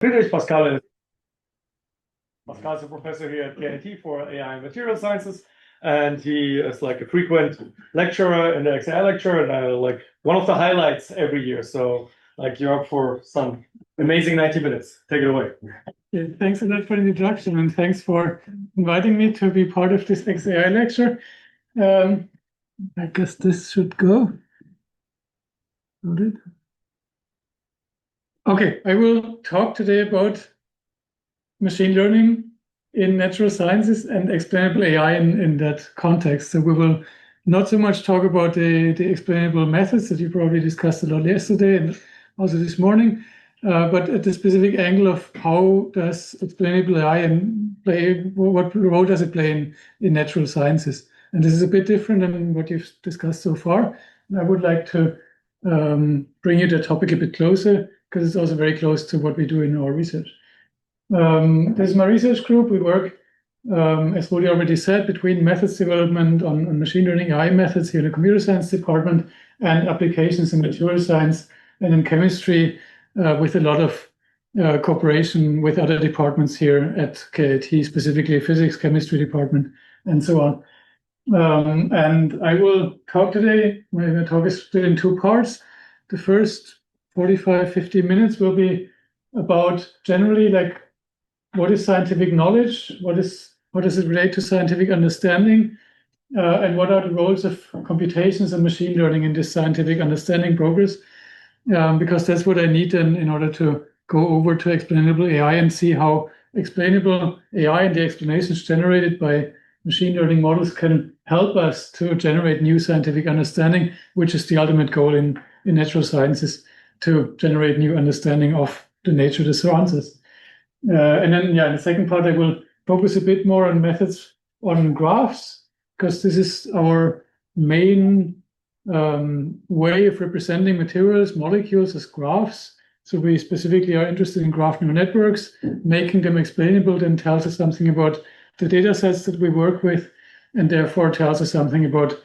Friedrich Pascal Pascal's a professor here at KIT for AI and material sciences, and he is like a frequent lecturer in the XAI lecture, and like one of the highlights every year. So like you're up for some amazing 90 minutes. Take it away. Okay, thanks a lot for the introduction, and thanks for inviting me to be part of this XAI lecture. I guess this should go. Okay, I will talk today about machine learning in natural sciences and explainable AI in that context. So we will not so much talk about the explainable methods that you probably discussed a lot yesterday and also this morning, but at the specific angle of how does explainable AI play, what role does it play in natural sciences? And this is a bit different than what you've discussed so far. And I would like to bring you the topic a bit closer, because it's also very close to what we do in our research. This is my research group. We work, as Woody already said, between methods development on machine learning AI methods here in the computer science department and applications in material science and in chemistry, with a lot of cooperation with other departments here at KIT, specifically physics, chemistry department, and so on. And I will talk today, my talk is split in two parts. The first 45, 50 minutes will be about generally like what is scientific knowledge, what does it relate to scientific understanding, and what are the roles of computations and machine learning in this scientific understanding progress, because that's what I need then in order to go over to explainable AI and see how explainable AI and the explanations generated by machine learning models can help us to generate new scientific understanding, which is the ultimate goal in natural sciences, to generate new understanding of the nature that surrounds us. And then, in the second part, I will focus a bit more on methods on graphs, because this is our main way of representing materials, molecules as graphs. So we specifically are interested in graph neural networks. Making them explainable then tells us something about the data sets that we work with, and therefore tells us something about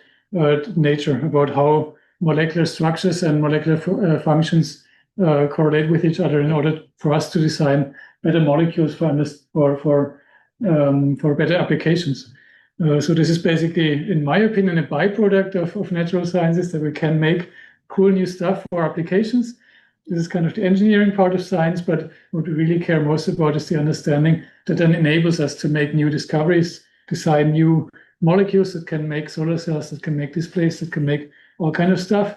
nature, about how molecular structures and molecular functions correlate with each other in order for us to design better molecules for better applications. So this is basically, in my opinion, a byproduct of natural sciences, that we can make cool new stuff for applications. This is kind of the engineering part of science, but what we really care most about is the understanding that then enables us to make new discoveries, design new molecules that can make solar cells, that can make displays, that can make all kind of stuff.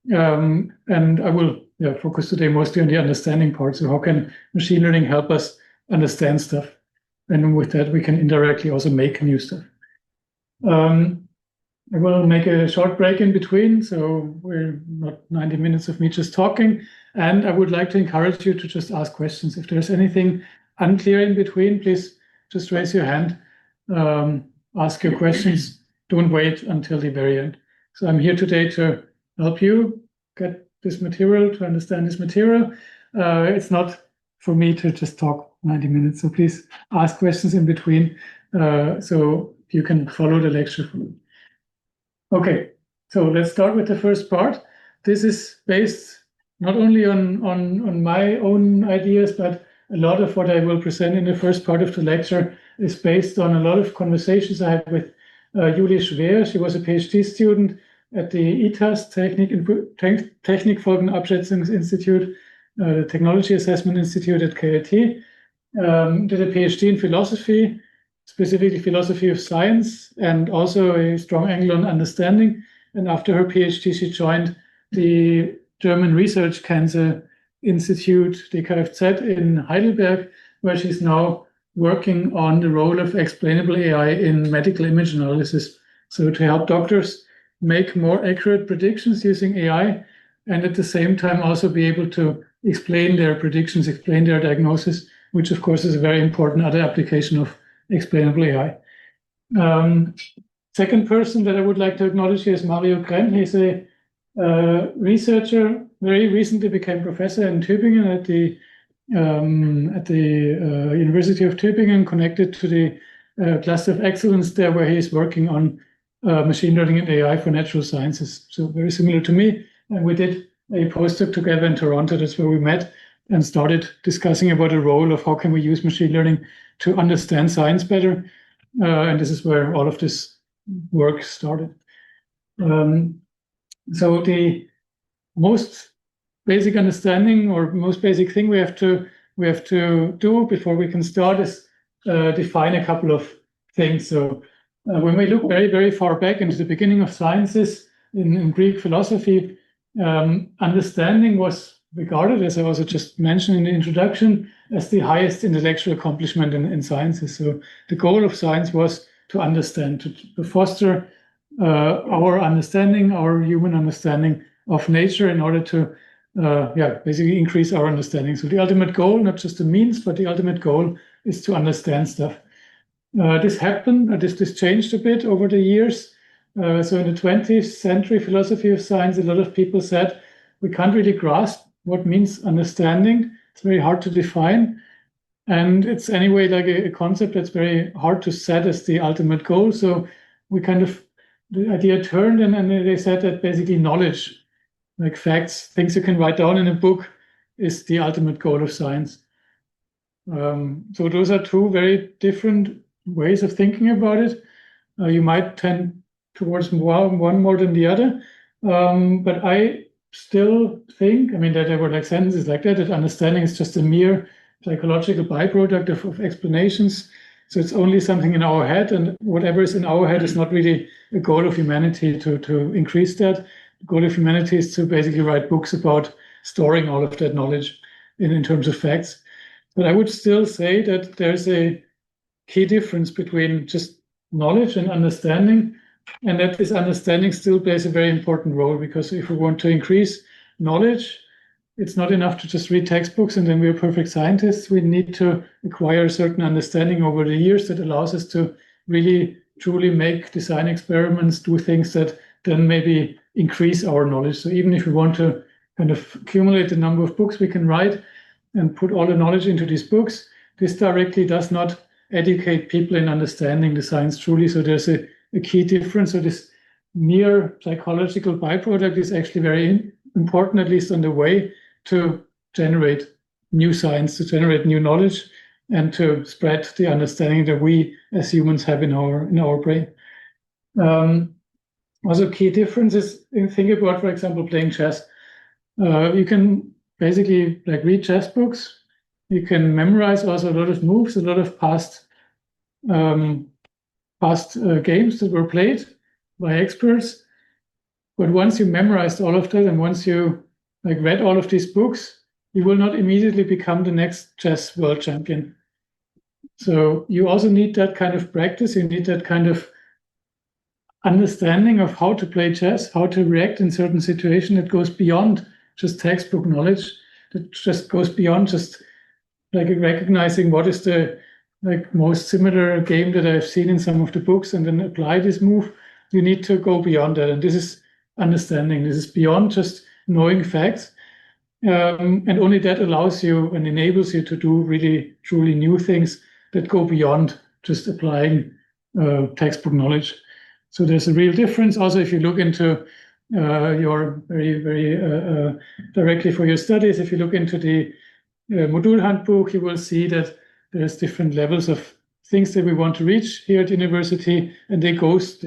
And I will focus today mostly on the understanding part. So how can machine learning help us understand stuff? And with that, we can indirectly also make new stuff. I will make a short break in between, so we're not 90 minutes of me just talking. And I would like to encourage you to just ask questions. If there's anything unclear in between, please just raise your hand, ask your questions. Don't wait until the very end. So I'm here today to help you get this material, to understand this material. It's not for me to just talk 90 minutes, so please ask questions in between so you can follow the lecture for me. Okay, so let's start with the first part. This is based not only on my own ideas, but a lot of what I will present in the first part of the lecture is based on a lot of conversations I had with Julie Schwer. She was a PhD student at the ITAS, Technikfolgenabschätzungsinstitut, the Technology Assessment Institute at KIT. Did a PhD in philosophy, specifically philosophy of science, and also a strong angle on understanding. And after her PhD, she joined the German Research Cancer Institute, the KFZ in Heidelberg, where she's now working on the role of explainable AI in medical image analysis. So to help doctors make more accurate predictions using AI, and at the same time also be able to explain their predictions, explain their diagnosis, which of course is a very important other application of explainable AI. Second person that I would like to acknowledge here is Mario Krenn. He's a researcher, very recently became professor in Tübingen at the University of Tübingen, connected to the cluster of excellence there, where he is working on machine learning and AI for natural sciences. So very similar to me. And we did a postdoc together in Toronto. That's where we met. and started discussing about the role of how can we use machine learning to understand science better. And this is where all of this work started. So the most basic understanding or most basic thing we have to do before we can start is define a couple of things. So when we look very, very far back into the beginning of sciences in Greek philosophy, understanding was regarded, as I also just mentioned in the introduction, as the highest intellectual accomplishment in sciences. So the goal of science was to understand, to foster our understanding, our human understanding of nature in order to basically increase our understanding. So the ultimate goal, not just the means, but the ultimate goal is to understand stuff. This happened, this changed a bit over the years. So in the 20th century philosophy of science, a lot of people said, we can't really grasp what means understanding. It's very hard to define. And it's anyway like a concept that's very hard to set as the ultimate goal. So we the idea turned and they said that basically knowledge, like facts, things you can write down in a book, is the ultimate goal of science. So those are two very different ways of thinking about it. You might tend towards one more than the other. But I still think, that there were like sentences like that understanding is just a mere psychological byproduct of explanations. So it's only something in our head, and whatever is in our head is not really a goal of humanity to increase that. The goal of humanity is to basically write books about storing all of that knowledge in terms of facts. But I would still say that there's a key difference between just knowledge and understanding, and that this understanding still plays a very important role, because if we want to increase knowledge, it's not enough to just read textbooks and then we're perfect scientists. We need to acquire a certain understanding over the years that allows us to really truly make design experiments, do things that then maybe increase our knowledge. So even if we want to kind of accumulate the number of books we can write and put all the knowledge into these books, this directly does not educate people in understanding the science truly. So there's a key difference. So this mere psychological byproduct is actually very important, at least on the way to generate new science, to generate new knowledge, and to spread the understanding that we as humans have in our brain. Also, key differences in think about, for example, playing chess. You can basically like read chess books. You can memorize also a lot of moves, a lot of past games that were played by experts. But once you memorized all of that, and once you like read all of these books, you will not immediately become the next chess world champion. So you also need that kind of practice. You need that kind of understanding of how to play chess, how to react in certain situations that goes beyond just textbook knowledge, that just goes beyond just like recognizing what is the like most similar game that I've seen in some of the books and then apply this move. You need to go beyond that. And this is understanding. This is beyond just knowing facts. And only that allows you and enables you to do really, truly new things that go beyond just applying textbook knowledge. So there's a real difference. Also, if you look into your very, very directly for your studies, if you look into the module handbook, you will see that there's different levels of things that we want to reach here at university, and they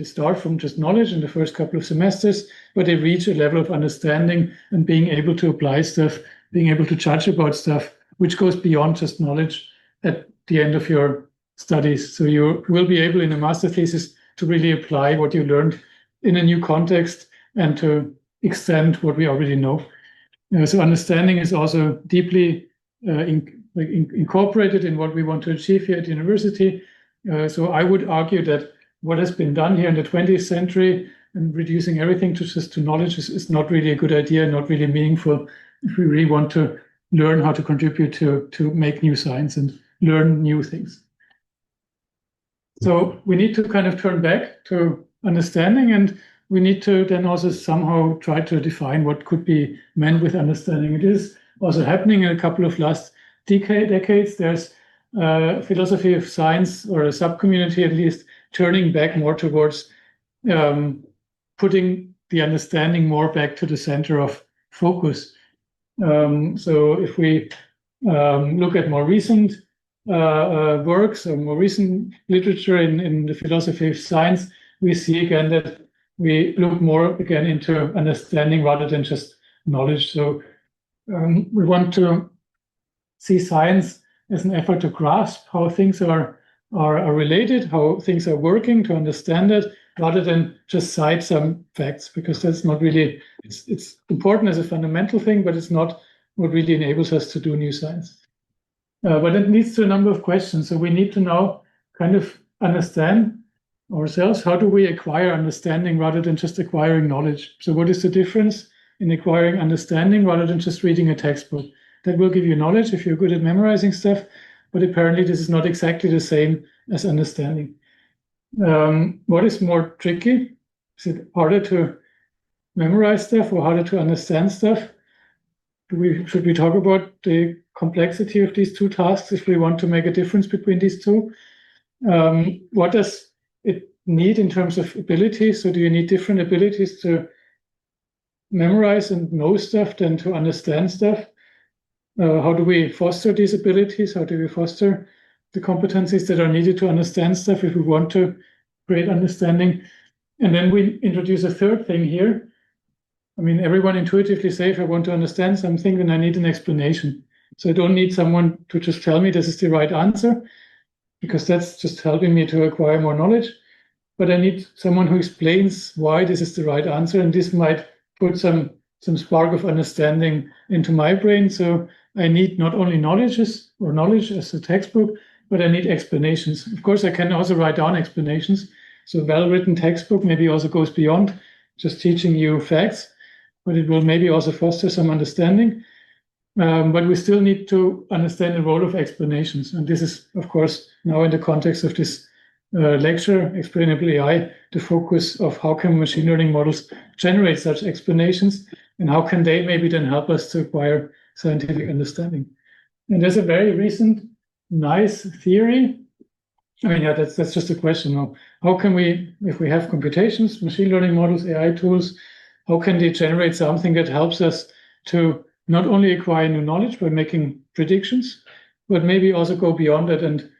start from just knowledge in the first couple of semesters, but they reach a level of understanding and being able to apply stuff, being able to judge about stuff, which goes beyond just knowledge at the end of your studies. So you will be able in a master thesis to really apply what you learned in a new context and to extend what we already know. So understanding is also deeply incorporated in what we want to achieve here at university. So I would argue that what has been done here in the 20th century and reducing everything to just to knowledge is not really a good idea, not really meaningful if we really want to learn how to contribute to make new science and learn new things. So we need to kind of turn back to understanding, and we need to then also somehow try to define what could be meant with understanding. It is also happening in a couple of last decades. There's philosophy of science, or a sub-community at least, turning back more towards putting the understanding more back to the center of focus. So if we look at more recent works or more recent literature in the philosophy of science, we see again that we look more again into understanding rather than just knowledge. So we want to see science as an effort to grasp how things are related, how things are working, to understand it, rather than just cite some facts, because that's not really, it's important as a fundamental thing, but it's not what really enables us to do new science. But it leads to a number of questions. So we need to now kind of understand ourselves. How do we acquire understanding rather than just acquiring knowledge? So what is the difference in acquiring understanding rather than just reading a textbook? That will give you knowledge if you're good at memorizing stuff, but apparently this is not exactly the same as understanding. What is more tricky? Is it harder to memorize stuff or harder to understand stuff? Should we talk about the complexity of these two tasks if we want to make a difference between these two? What does it need in terms of abilities? So do you need different abilities to memorize and know stuff than to understand stuff? How do we foster these abilities? How do we foster the competencies that are needed to understand stuff if we want to create understanding? And then we introduce a third thing here. I mean, everyone intuitively says, if I want to understand something, then I need an explanation. So I don't need someone to just tell me this is the right answer, because that's just helping me to acquire more knowledge. But I need someone who explains why this is the right answer, and this might put some spark of understanding into my brain. So I need not only knowledge as a textbook, but I need explanations. Of course, I can also write down explanations. So a well-written textbook maybe also goes beyond just teaching you facts, but it will maybe also foster some understanding. But we still need to understand the role of explanations. And this is, of course, now in the context of this lecture, Explainable AI, the focus of how can machine learning models generate such explanations, and how can they maybe then help us to acquire scientific understanding. And there's a very recent, nice theory. I mean, yeah, that's just a question now. How can we, if we have computations, machine learning models, AI tools, how can they generate something that helps us to not only acquire new knowledge by making predictions, but maybe also go beyond it and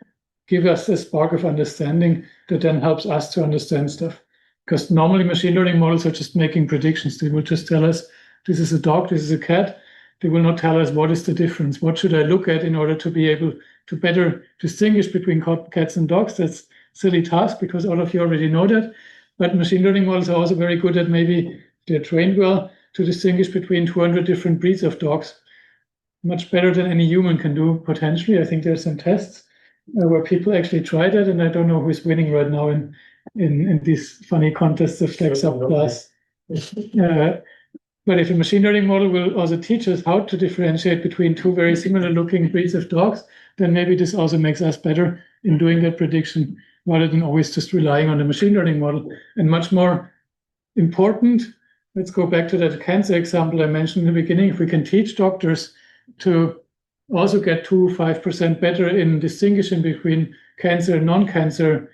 give us a spark of understanding that then helps us to understand stuff. Because normally machine learning models are just making predictions. They will just tell us, this is a dog, this is a cat. They will not tell us what is the difference. What should I look at in order to be able to better distinguish between cats and dogs? That's a silly task because all of you already know that. But machine learning models are also very good at, maybe they're trained well, to distinguish between 200 different breeds of dogs. Much better than any human can do, potentially. I think there's some tests where people actually try that, and I don't know who's winning right now in these funny contests of Flex Up Plus. But if a machine learning model will also teach us how to differentiate between two very similar looking breeds of dogs, then maybe this also makes us better in doing that prediction rather than always just relying on the machine learning model. And much more important, let's go back to that cancer example I mentioned in the beginning. If we can teach doctors to also get 5% better in distinguishing between cancer and non-cancer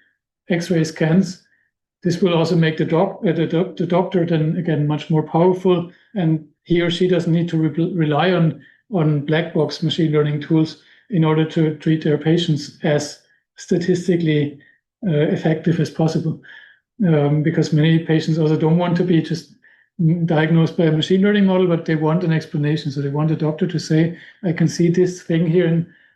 X-ray scans, this will also make the doctor then again much more powerful, and he or she doesn't need to rely on black box machine learning tools in order to treat their patients as statistically effective as possible. Because many patients also don't want to be just diagnosed by a machine learning model, but they want an explanation. So they want a doctor to say, I can see this thing here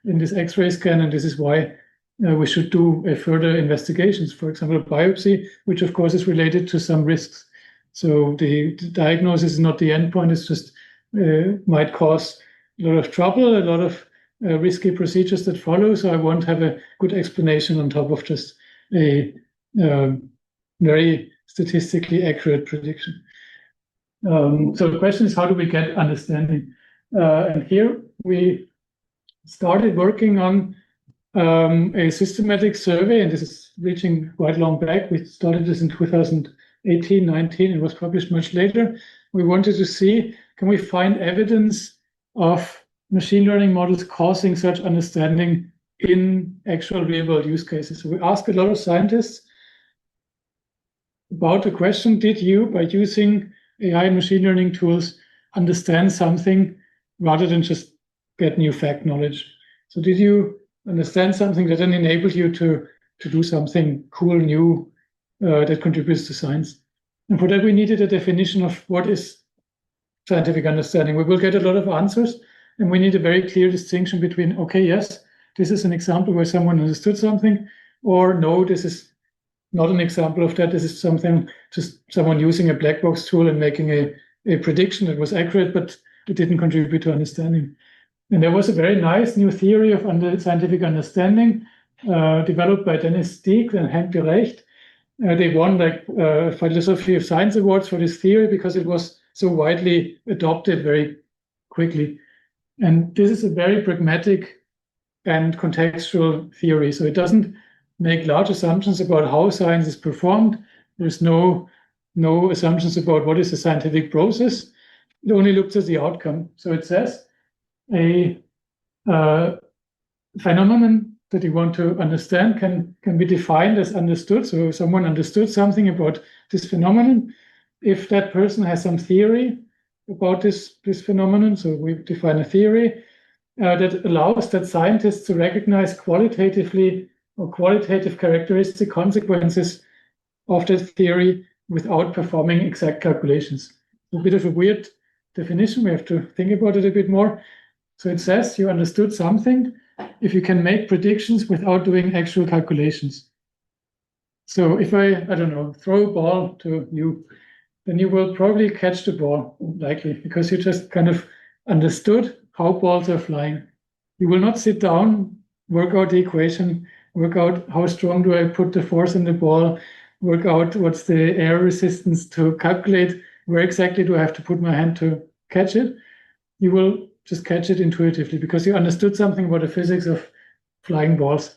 in this X-ray scan, and this is why we should do further investigations, for example, a biopsy, which of course is related to some risks. So the diagnosis is not the endpoint, it's just might cause a lot of trouble, a lot of risky procedures that follow. So I want to have a good explanation on top of just a very statistically accurate prediction. So the question is, how do we get understanding? And here we started working on a systematic survey, and this is reaching quite long back. We started this in 2018, 19. It was published much later. We wanted to see, can we find evidence of machine learning models causing such understanding in actual real-world use cases? So we asked a lot of scientists about the question, did you, by using AI and machine learning tools, understand something rather than just get new fact knowledge. So did you understand something that then enabled you to do something cool, new, that contributes to science? And for that, we needed a definition of what is scientific understanding. We will get a lot of answers, and we need a very clear distinction between, okay, yes, this is an example where someone understood something, or no, this is not an example of that. This is something, just someone using a black box tool and making a prediction that was accurate, but it didn't contribute to understanding. And there was a very nice new theory of scientific understanding developed by Dennis Steek and Henry Recht. They won like Philosophy of Science Awards for this theory because it was so widely adopted very quickly. And this is a very pragmatic and contextual theory. So it doesn't make large assumptions about how science is performed. There's no assumptions about what is a scientific process. It only looks at the outcome. So it says a phenomenon that you want to understand can be defined as understood. So someone understood something about this phenomenon. If that person has some theory about this phenomenon, so we define a theory that allows that scientists to recognize qualitatively or qualitative characteristic consequences of that theory without performing exact calculations. A bit of a weird definition. We have to think about it a bit more. So it says you understood something if you can make predictions without doing actual calculations. So if I don't know, throw a ball to you, then you will probably catch the ball, likely, because you just kind of understood how balls are flying. You will not sit down, work out the equation, work out how strong do I put the force in the ball, work out what's the air resistance, to calculate where exactly do I have to put my hand to catch it. You will just catch it intuitively because you understood something about the physics of flying balls.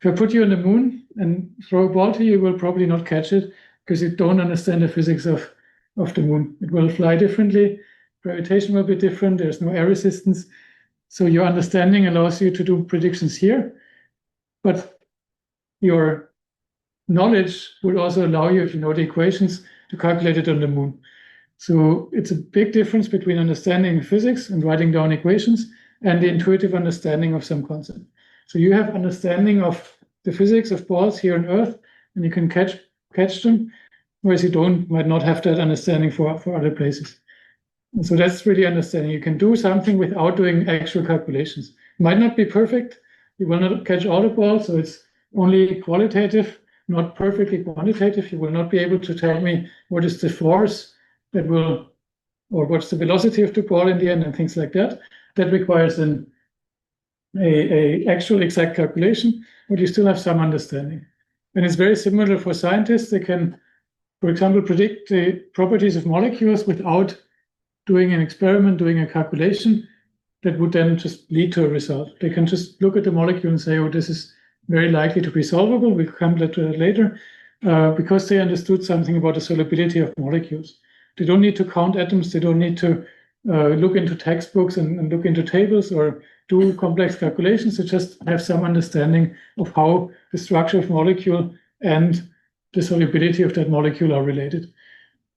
If I put you on the moon and throw a ball to you, you will probably not catch it because you don't understand the physics of the moon. It will fly differently, gravitation will be different, there's no air resistance. So your understanding allows you to do predictions here, but your knowledge will also allow you, if you know the equations, to calculate it on the moon. So it's a big difference between understanding physics and writing down equations and the intuitive understanding of some concept. So you have understanding of the physics of balls here on Earth, and you can catch them, whereas you might not have that understanding for other places. And so that's really understanding. You can do something without doing actual calculations. It might not be perfect. You will not catch all the balls, so it's only qualitative, not perfectly quantitative. You will not be able to tell me what is the force that will, or what's the velocity of the ball in the end and things like that. That requires an actual exact calculation, but you still have some understanding. And it's very similar for scientists. They can, for example, predict the properties of molecules without doing an experiment, doing a calculation that would then just lead to a result. They can just look at the molecule and say, oh, this is very likely to be solvable. We'll come to that later, because they understood something about the solubility of molecules. They don't need to count atoms. They don't need to look into textbooks and look into tables or do complex calculations. They just have some understanding of how the structure of molecule and the solubility of that molecule are related.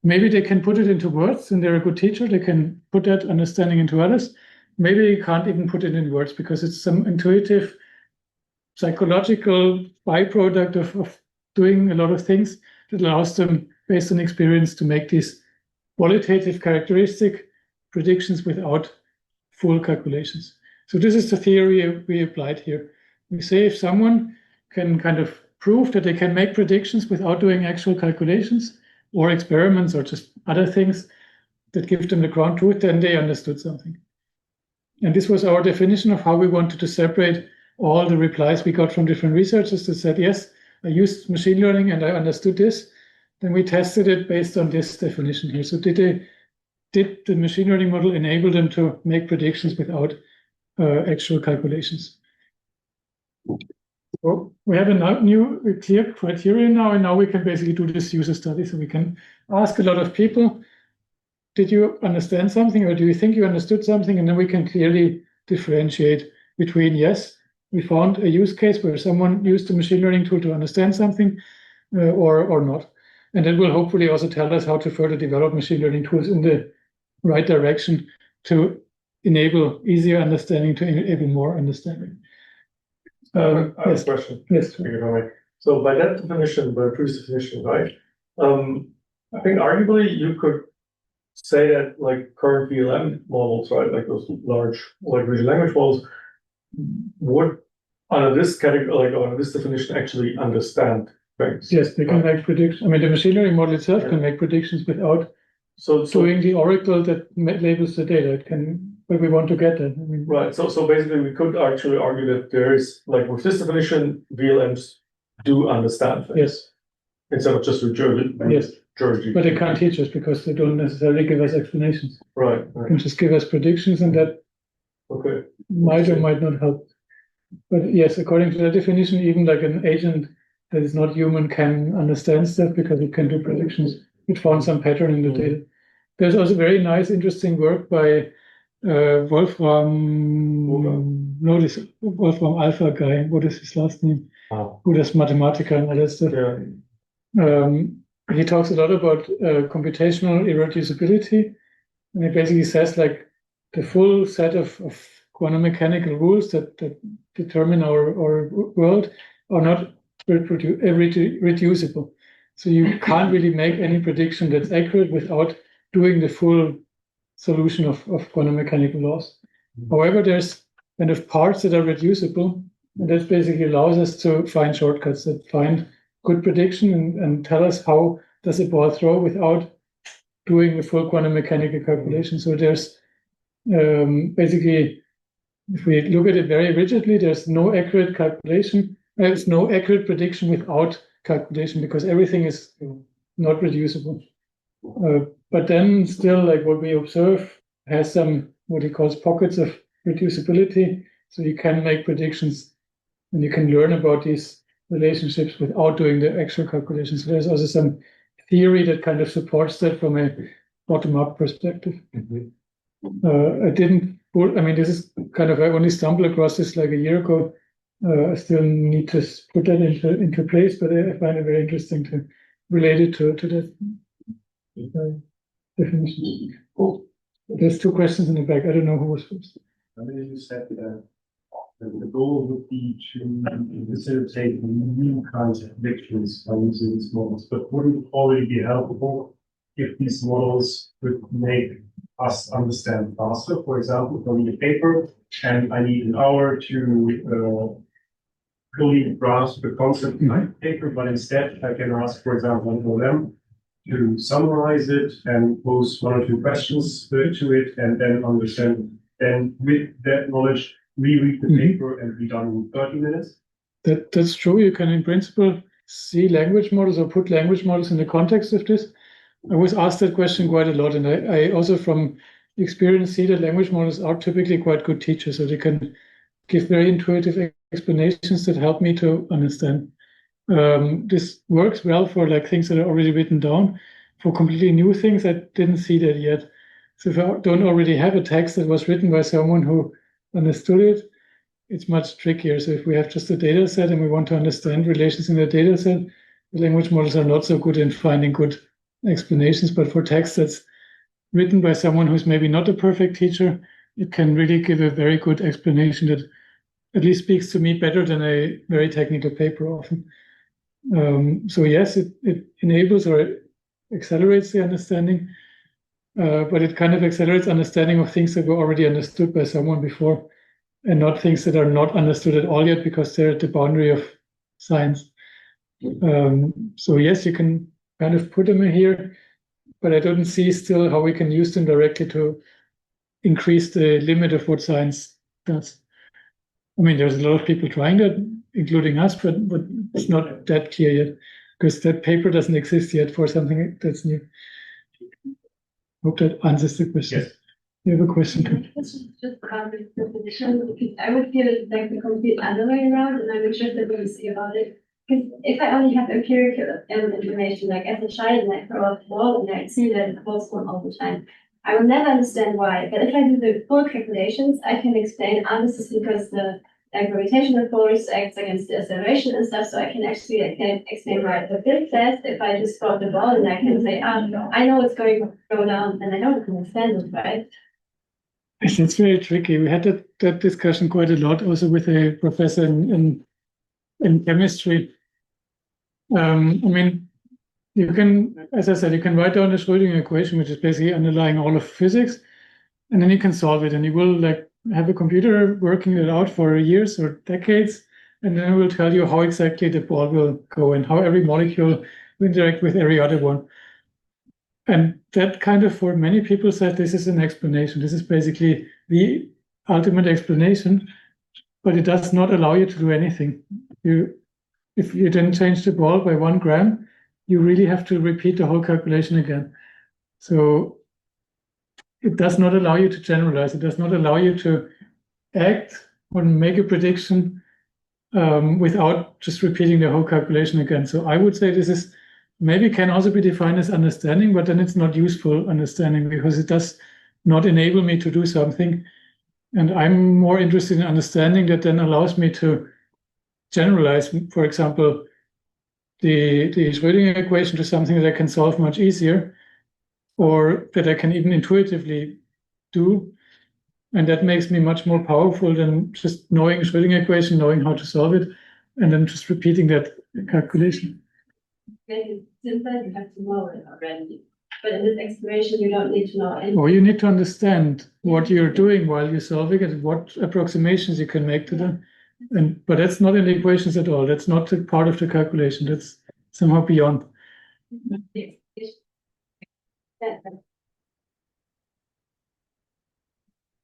Maybe they can put it into words and they're a good teacher. They can put that understanding into others. Maybe they can't even put it in words because it's some intuitive psychological byproduct of doing a lot of things that allows them, based on experience, to make these qualitative characteristic predictions without full calculations. So this is the theory we applied here. We say if someone can kind of prove that they can make predictions without doing actual calculations or experiments or just other things that give them the ground truth, then they understood something. And this was our definition of how we wanted to separate all the replies we got from different researchers that said, yes, I used machine learning and I understood this. Then we tested it based on this definition here. So did the machine learning model enable them to make predictions without actual calculations? So we have a new clear criteria now, and now we can basically do this user study. So we can ask a lot of people, did you understand something, or do you think you understood something? And then we can clearly differentiate between, yes, we found a use case where someone used a machine learning tool to understand something, or not. And that will hopefully also tell us how to further develop machine learning tools in the right direction to enable easier understanding to enable more understanding. I have a Yes. question. Yes. So by that definition, by previous definition, right? I think arguably you could say that like current VLM models, right, like those large like visual language models, would under this category, like under this definition, actually understand things. Yes, they can Right. make predictions. I mean, the machine learning model itself Yeah. can make predictions without So doing the oracle that labels the data. It can, but we want to get that. I mean, right. So basically, we could actually argue that there is like with this definition, VLMs do understand things. yes, Instead of just regurgitating. yes, but they can't teach us because they don't necessarily give us explanations. Right. They can just give us predictions, and that Okay. might or might not help. But yes, according to the definition, even like an agent that is not human can understand stuff because it can do predictions. It found some pattern in the data. There's also very nice, interesting work by Wolfram. No, this Wolfram Alpha guy. What is his last name? Oh. Who does Mathematica and all that stuff. Yeah. He talks a lot about computational irreducibility, and he basically says like the full set of quantum mechanical rules that determine our world are not reducible. So you can't really make any prediction that's accurate without doing the full solution of quantum mechanical laws. However, there's kind of parts that are reducible, and that basically allows us to find shortcuts that find good prediction and tell us how does a ball throw without doing the full quantum mechanical calculation. So there's basically, if we look at it very rigidly, there's no accurate calculation. There's no accurate prediction without calculation because everything is not reducible. But then still, like what we observe has some what he calls pockets of reducibility. So you can make predictions and you can learn about these relationships without doing the actual calculations. So there's also some theory that kind of supports that from a bottom-up perspective. I didn't put, I mean, this is kind of, I only stumbled across this like a year ago. I still need to put that into place, but I find it very interesting to relate it to that definition. Cool. There's two questions in the back. I don't know who was first. I mean, you said the goal would be to facilitate new kinds of predictions by using these models, but wouldn't it already be helpful if these models would make us understand faster? For example, if I read a paper and I need an hour to fully grasp the concept of the paper, but instead I can ask, for example, an LLM to summarize it and pose one or two questions to it and then understand. And with that knowledge, reread the paper and be done in 30 minutes. That's true. You can, in principle, see language models or put language models in the context of this. I was asked that question quite a lot, and I also, from experience, see that language models are typically quite good teachers, so they can give very intuitive explanations that help me to understand. This works well for like things that are already written down. For completely new things, I didn't see that yet. So if I don't already have a text that was written by someone who understood it, it's much trickier. So if we have just a data set and we want to understand relations in the data set, the language models are not so good in finding good explanations. But for text that's written by someone who's maybe not a perfect teacher, it can really give a very good explanation that at least speaks to me better than a very technical paper often. So yes, it enables or accelerates the understanding, but it kind of accelerates understanding of things that were already understood by someone before, and not things that are not understood at all yet because they're at the boundary of science. So yes, you can kind of put them in here, but I don't see still how we can use them directly to increase the limit of what science does. I mean, there's a lot of people trying that, including us, but it's not that clear yet because that paper doesn't exist yet for something that's new. Hope that answers the question. Yes. You have a question too? This is just about the definition, because I would feel it like the complete other way around, and I'm interested what you say about it. Because if I only have empirical information, like as a child, and I throw out the ball and I see that it falls from all the time, I will never understand why. But if I do the full calculations, I can explain, this is because the gravitational force acts against the acceleration and stuff, so I can actually explain why. But this says if I just throw the ball and I can say, I know it's going to go down, and I don't understand it, right? It's very tricky. We had that discussion quite a lot, also with a professor in chemistry. I mean, you can, as I said, you can write down the Schrödinger equation, which is basically underlying all of physics, and then you can solve it, and you will like have a computer working it out for years or decades, and then it will tell you how exactly the ball will go and how every molecule will interact with every other one. And that kind of, for many people, said this is an explanation. This is basically the ultimate explanation, but it does not allow you to do anything. If you then change the ball by 1 gram, you really have to repeat the whole calculation again. So it does not allow you to generalize. It does not allow you to act or make a prediction without just repeating the whole calculation again. So I would say this is maybe can also be defined as understanding, but then it's not useful understanding because it does not enable me to do something. And I'm more interested in understanding that then allows me to generalize, for example, the Schrödinger equation to something that I can solve much easier, or that I can even intuitively do. And that makes me much more powerful than just knowing a Schrödinger equation, knowing how to solve it, and then just repeating that calculation. It's simple, you have to know it already. But in this exploration, you don't need to know anything. Or you need to understand what you're doing while you're solving it and what approximations you can make to them. But that's not in the equations at all. That's not a part of the calculation. That's somehow beyond.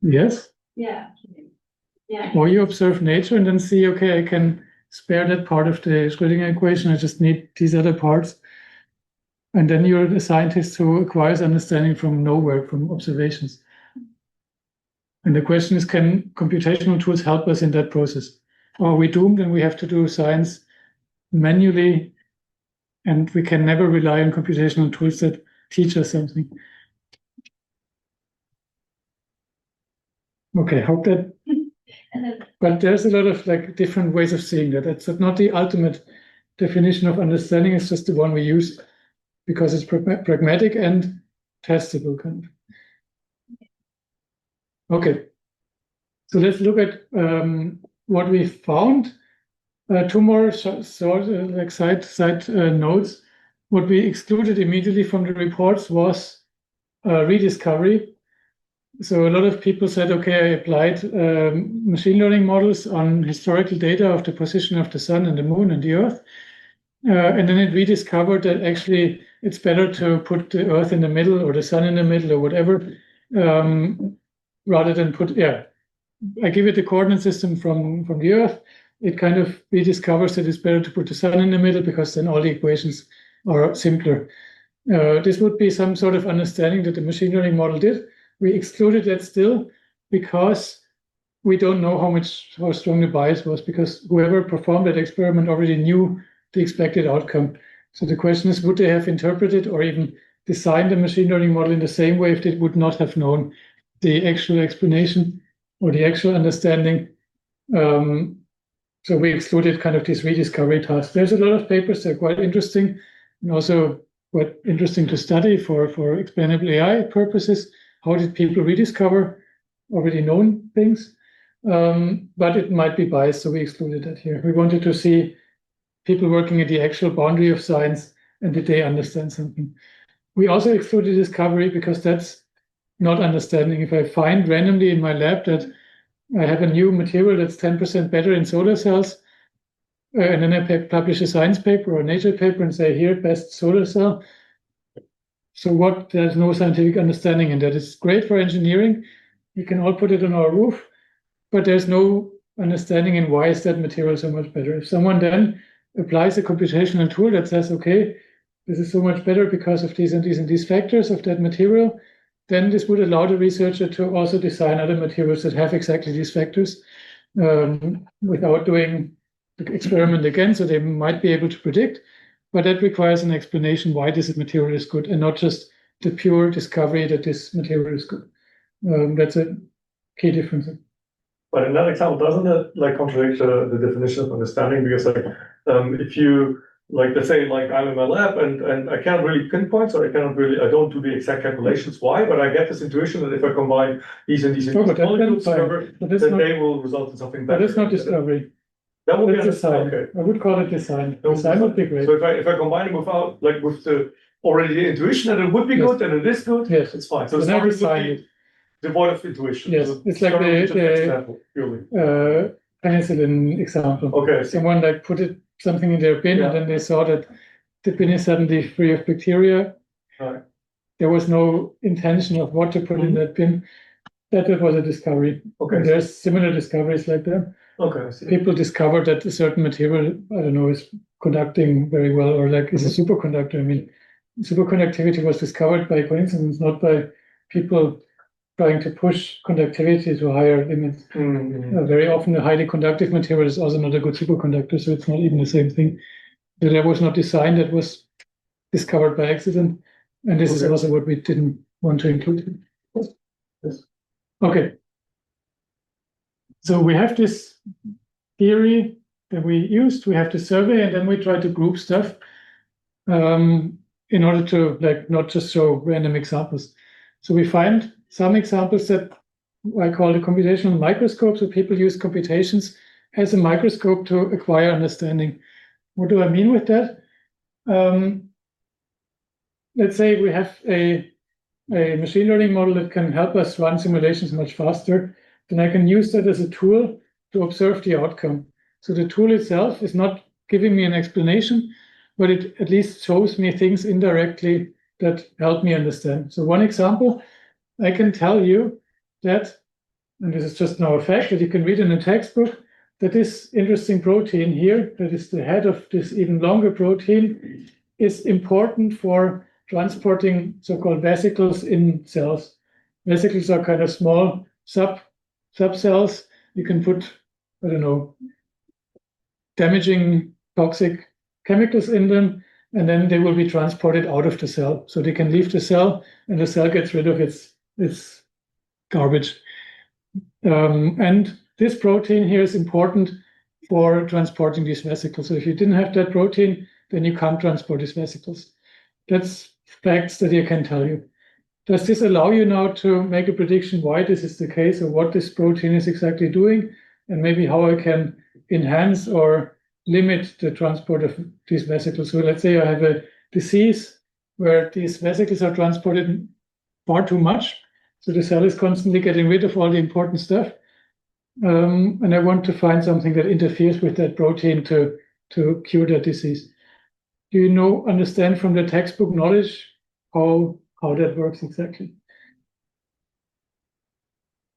Yes. Yeah. Yeah. Or you observe nature and then see, okay, I can spare that part of the Schrödinger equation. I just need these other parts. And then you're a scientist who acquires understanding from nowhere, from observations. And the question is, can computational tools help us in that process? Or are we doomed and we have to do science manually, and we can never rely on computational tools that teach us something? Okay, hope that. But there's a lot of like different ways of seeing that. That's not the ultimate definition of understanding. It's just the one we use because it's pragmatic and testable, kind of. Okay, so let's look at what we found. 2 more like side notes. What we excluded immediately from the reports was rediscovery. So a lot of people said, okay, I applied machine learning models on historical data of the position of the sun and the moon and the earth. And then it rediscovered that actually it's better to put the earth in the middle or the sun in the middle or whatever, rather than I give it the coordinate system from the earth. It kind of rediscovers that it's better to put the sun in the middle because then all the equations are simpler. This would be some sort of understanding that the machine learning model did. We excluded that still because we don't know how strong the bias was, because whoever performed that experiment already knew the expected outcome. So the question is, would they have interpreted or even designed the machine learning model in the same way if they would not have known the actual explanation or the actual understanding? So we excluded kind of this rediscovery task. There's a lot of papers that are quite interesting and also quite interesting to study for explainable AI purposes. How did people rediscover already known things? But it might be biased, so we excluded that here. We wanted to see people working at the actual boundary of science and did they understand something. We also excluded discovery because that's not understanding. If I find randomly in my lab that I have a new material that's 10% better in solar cells, and then I publish a science paper or a Nature paper and say, here, best solar cell. So what? There's no scientific understanding in that. It's great for engineering. We can all put it on our roof, but there's no understanding in why is that material so much better. If someone then applies a computational tool that says, okay, this is so much better because of these and these and these factors of that material, then this would allow the researcher to also design other materials that have exactly these factors without doing the experiment again. So they might be able to predict, but that requires an explanation why this material is good and not just the pure discovery that this material is good. That's a key difference. But in that example, doesn't it like contradict the definition of understanding? Because like if you like let's say like I'm in my lab and I cannot really pinpoint, so I don't do the exact calculations why, but I get this intuition that if I combine these and these and Oh, these but molecules that's fine. together, But that's then not, they will result in something better. but that's not discovery. That would be That's design. okay. I would call it design. That Design would be great. So if I combine it without like with the already the intuition that it would be Yes. good and it is good, Yes. it's fine. So Then I discovery design would it. be devoid of intuition. Yes, So it's like discovery would be just the accidental, purely. penicillin example. Okay, I see. Someone like put something in their bin Yeah. and then they saw that the bin is suddenly free of bacteria. Right. There was no intention of what to put in that bin. That was a discovery. Okay. And there's similar discoveries like that. Okay, I see. People discovered that a certain material, I don't know, is conducting very well or like is a superconductor. I mean, superconductivity was discovered by coincidence, not by people trying to push conductivity to higher limits. Very often a highly conductive material is also not a good superconductor, so it's not even the same thing. So there was not design, that was discovered by accident. And this is also what we didn't want to include. Yes. Okay. So we have this theory that we used, we have the survey, and then we try to group stuff in order to like not just show random examples. So we find some examples that I call the computational microscope. So people use computations as a microscope to acquire understanding. What do I mean with that? Let's say we have a machine learning model that can help us run simulations much faster. Then I can use that as a tool to observe the outcome. So the tool itself is not giving me an explanation, but it at least shows me things indirectly that help me understand. So one example, I can tell you that, and this is just now a fact that you can read in a textbook, that this interesting protein here, that is the head of this even longer protein, is important for transporting so-called vesicles in cells. Vesicles are kind of small subcells. You can put, I don't know, damaging toxic chemicals in them, and then they will be transported out of the cell. So they can leave the cell and the cell gets rid of its garbage. And this protein here is important for transporting these vesicles. So if you didn't have that protein, then you can't transport these vesicles. That's facts that I can tell you. Does this allow you now to make a prediction why this is the case or what this protein is exactly doing, and maybe how I can enhance or limit the transport of these vesicles? So let's say I have a disease where these vesicles are transported far too much. So the cell is constantly getting rid of all the important stuff. And I want to find something that interferes with that protein to cure that disease. Do you understand from the textbook knowledge how that works exactly?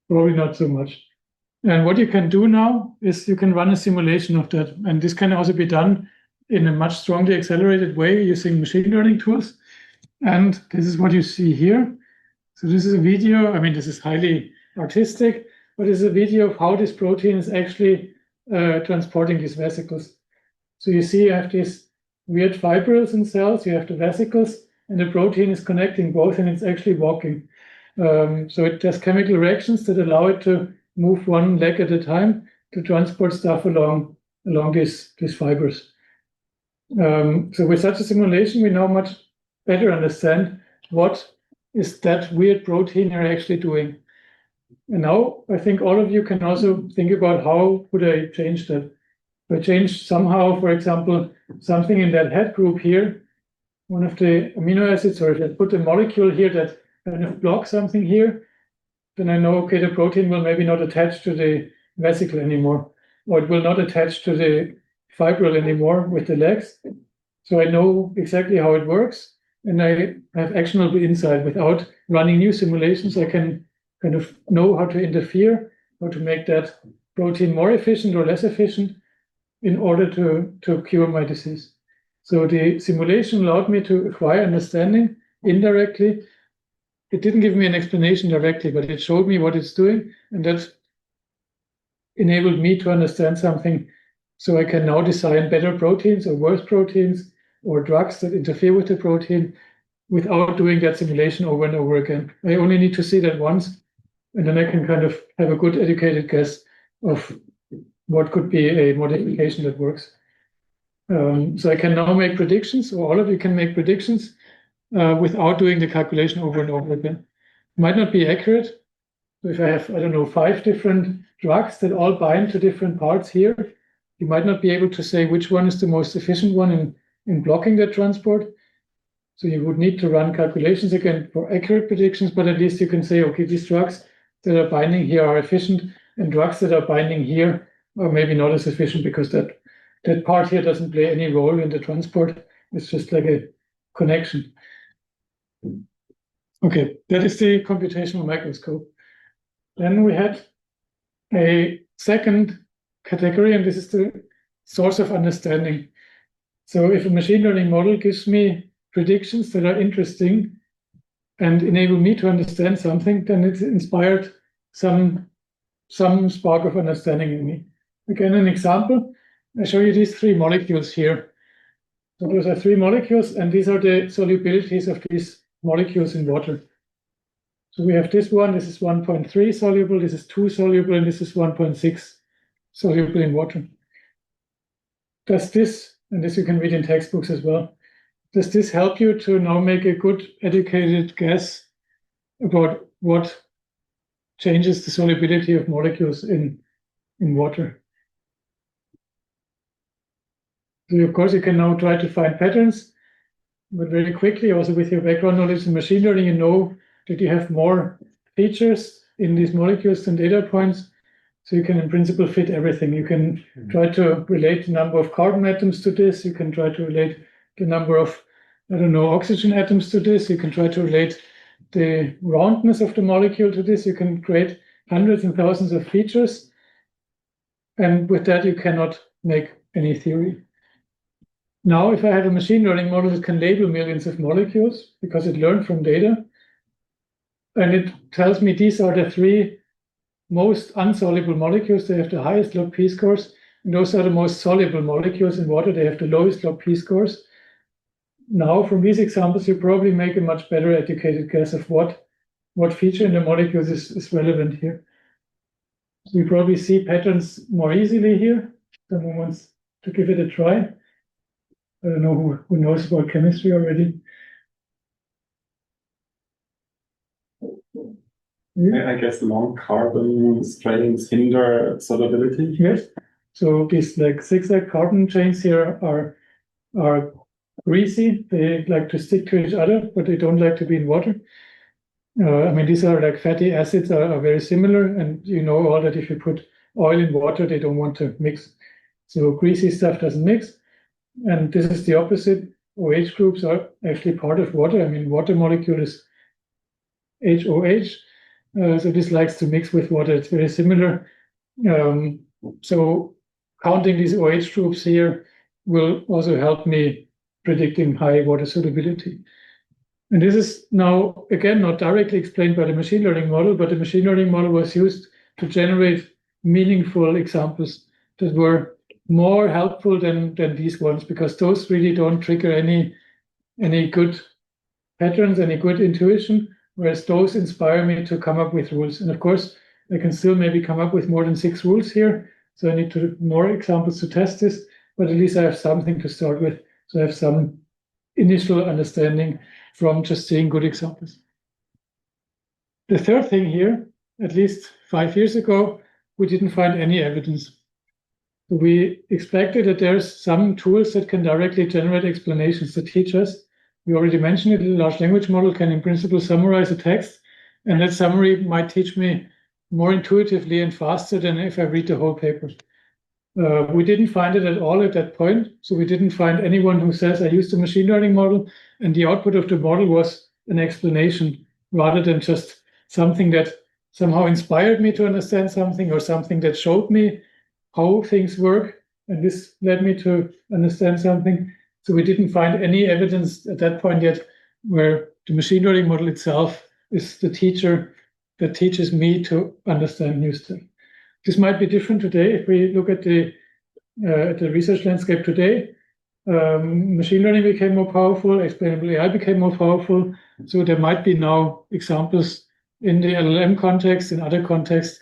Probably not so much. And what you can do now is you can run a simulation of that. And this can also be done in a much strongly accelerated way using machine learning tools. And this is what you see here. So this is a video. I mean, this is highly artistic, but it's a video of how this protein is actually transporting these vesicles. So you see you have these weird fibrils in cells, you have the vesicles, and the protein is connecting both, and it's actually walking. So it does chemical reactions that allow it to move one leg at a time to transport stuff along these fibers. So with such a simulation, we now much better understand what is that weird protein here actually doing. And now I think all of you can also think about how could I change that. If I change somehow, for example, something in that head group here, one of the amino acids, or if I put a molecule here that kind of blocks something here, then I know, okay, the protein will maybe not attach to the vesicle anymore, or it will not attach to the fibril anymore with the legs. So I know exactly how it works, and I have actionable insight. Without running new simulations, I can kind of know how to interfere, how to make that protein more efficient or less efficient in order to cure my disease. So the simulation allowed me to acquire understanding indirectly. It didn't give me an explanation directly, but it showed me what it's doing, and that enabled me to understand something. So I can now design better proteins or worse proteins or drugs that interfere with the protein without doing that simulation over and over again. I only need to see that once, and then I can kind of have a good educated guess of what could be a modification that works. So I can now make predictions, or all of you can make predictions without doing the calculation over and over again. Might not be accurate. So if I have, I don't know, 5 different drugs that all bind to different parts here, you might not be able to say which one is the most efficient one in blocking that transport. So you would need to run calculations again for accurate predictions, but at least you can say, okay, these drugs that are binding here are efficient, and drugs that are binding here are maybe not as efficient because that part here doesn't play any role in the transport. It's just like a connection. Okay, that is the computational microscope. Then we had a second category, and this is the source of understanding. So if a machine learning model gives me predictions that are interesting and enable me to understand something, then it's inspired some spark of understanding in me. Again, an example, I show you these 3 molecules here. So those are 3 molecules, and these are the solubilities of these molecules in water. So we have this one, this is 1.3 soluble, this is 2 soluble, and this is 1.6 soluble in water. Does this, and this you can read in textbooks as well, does this help you to now make a good educated guess about what changes the solubility of molecules in water? So of course you can now try to find patterns, but very quickly also with your background knowledge in machine learning, you know that you have more features in these molecules than data points. So you can in principle fit everything. You can try to relate the number of carbon atoms to this. You can try to relate the number of, I don't know, oxygen atoms to this. You can try to relate the roundness of the molecule to this. You can create hundreds and thousands of features. And with that, you cannot make any theory. Now, if I have a machine learning model that can label millions of molecules because it learned from data, and it tells me these are the 3 most unsoluble molecules, they have the highest log P scores, and those are the most soluble molecules in water, they have the lowest log P scores. Now, from these examples, you probably make a much better educated guess of what feature in the molecules is relevant here. So you probably see patterns more easily here. Someone wants to give it a try. I don't know who knows about chemistry already. I guess long carbon strains hinder solubility. Yes. So these like zigzag carbon chains here are greasy. They like to stick to each other, but they don't like to be in water. I mean, these are like fatty acids are very similar, and you know all that if you put oil in water, they don't want to mix. So greasy stuff doesn't mix. And this is the opposite. OH groups are actually part of water. I mean, water molecule is HOH. So this likes to mix with water. It's very similar. So counting these OH groups here will also help me predicting high water solubility. And this is now, again, not directly explained by the machine learning model, but the machine learning model was used to generate meaningful examples that were more helpful than these ones, because those really don't trigger any good patterns, any good intuition, whereas those inspire me to come up with rules. And of course, I can still maybe come up with more than 6 rules here. So I need to do more examples to test this, but at least I have something to start with. So I have some initial understanding from just seeing good examples. The third thing here, at least 5 years ago, we didn't find any evidence. We expected that there's some tools that can directly generate explanations to teach us. We already mentioned it, the large language model can in principle summarize a text, and that summary might teach me more intuitively and faster than if I read the whole paper. We didn't find it at all at that point, so we didn't find anyone who says, I used a machine learning model, and the output of the model was an explanation, rather than just something that somehow inspired me to understand something, or something that showed me how things work, and this led me to understand something. So we didn't find any evidence at that point yet where the machine learning model itself is the teacher that teaches me to understand new stuff. This might be different today if we look at the research landscape today. Machine learning became more powerful, explainable AI became more powerful. So there might be now examples in the LLM context, in other contexts,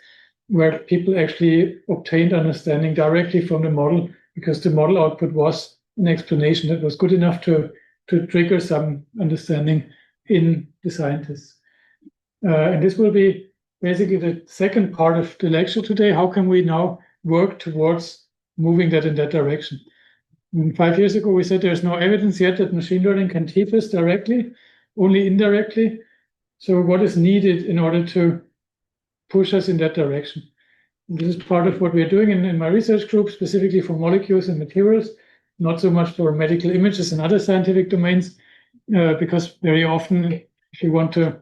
where people actually obtained understanding directly from the model because the model output was an explanation that was good enough to trigger some understanding in the scientists. And this will be basically the second part of the lecture today. How can we now work towards moving that in that direction? 5 years ago, we said there's no evidence yet that machine learning can teach us directly, only indirectly. So what is needed in order to push us in that direction? And this is part of what we're doing in my research group, specifically for molecules and materials, not so much for medical images and other scientific domains, because very often, if you want to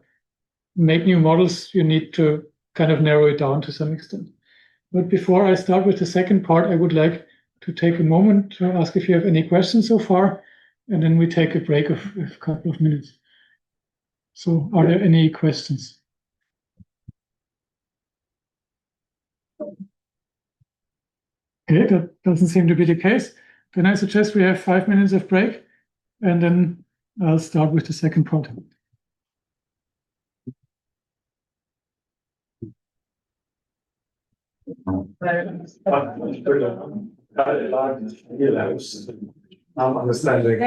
make new models, you need to kind of narrow it down to some extent. But before I start with the second part, I would like to take a moment to ask if you have any questions so far, and then we take a break of a couple of minutes. So are there any questions? Okay, that doesn't seem to be the case. Then I suggest we have 5 minutes of break, and then I'll start with the second part. I'm understanding.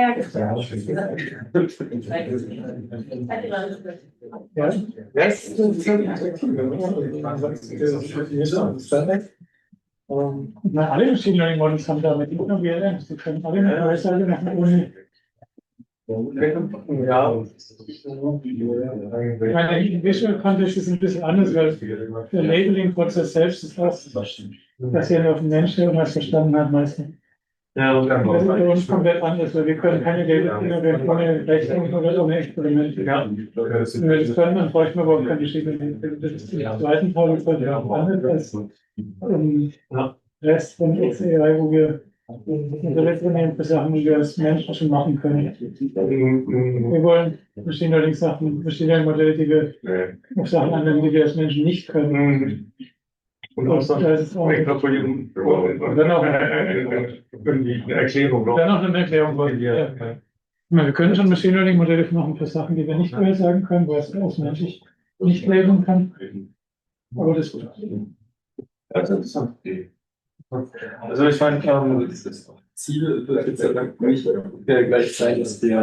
Yes. Na, alle Machine Learning Models haben damit nicht nur wir, sie können alle eine Aussage machen ohne. Ja. Meine Visual Context ist ein bisschen anders, weil der Labeling-Prozess selbst ist auch basiert auf dem Menschen, der irgendwas verstanden hat meistens. Ja, das ist für uns komplett anders, weil wir können keine Label ohne Rechnung oder ohne Experimente. Ja. Wenn wir das können, dann bräuchten wir überhaupt keine Schiene. Das ist im zweiten Teil völlig anders als im Rest von XAI, wo wir trainieren für Sachen, die wir als Menschen schon machen können. Wir wollen Machine Learning Sachen, Machine Learning Modelle, die wir auf Sachen anwenden, die wir als Menschen nicht können. Und auch so eine Erklärung. Dann noch eine Erklärung. Ja. Wir können schon Machine Learning Modelle machen für Sachen, die wir nicht vorhersagen können, weil es aus menschlich nicht labeln kann. Aber das ist gut. Das ist interessant. Also ich meine, Ziel wird jetzt ja gleich sein, dass wir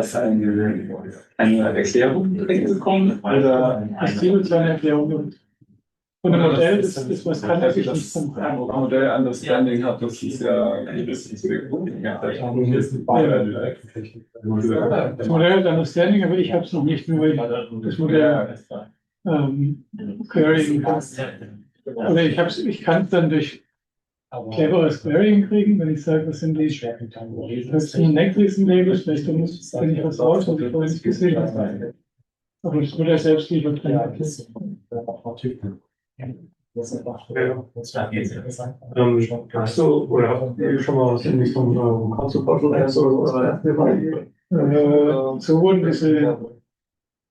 eine Erklärung bekommen. Oder das Ziel ist eine Erklärung. Und ein Modell ist was kann er sich nicht zum Modell Understanding hat, das ist ja das Modell hat Understanding, aber ich habe es noch nicht, nur weil ich das Modell querying kann. Oder ich kann es dann durch cleveres Querying kriegen, wenn ich sage, was sind die höchsten nächsten Labels, vielleicht bin ich was raus, was ich vorher nicht gesehen habe. Aber das Modell selbst liefert keine. Hast du oder habt ihr schon mal was in Richtung Concept Bottlenecks oder so wurden diese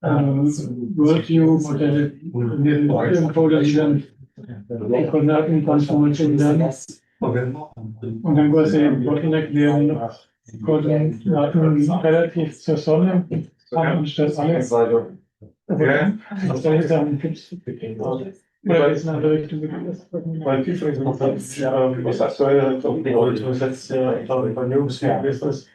Worldview-Modelle irgendwo dann die Koordinatentransformation lernen. Und dann quasi Bottleneck wären Koordinaten relativ zur Sonne haben anstatt alles. Okay. Was soll ich sagen? Oder ist eine andere Richtung? Weil viel von diesem was aktuell jetzt bei News ist das,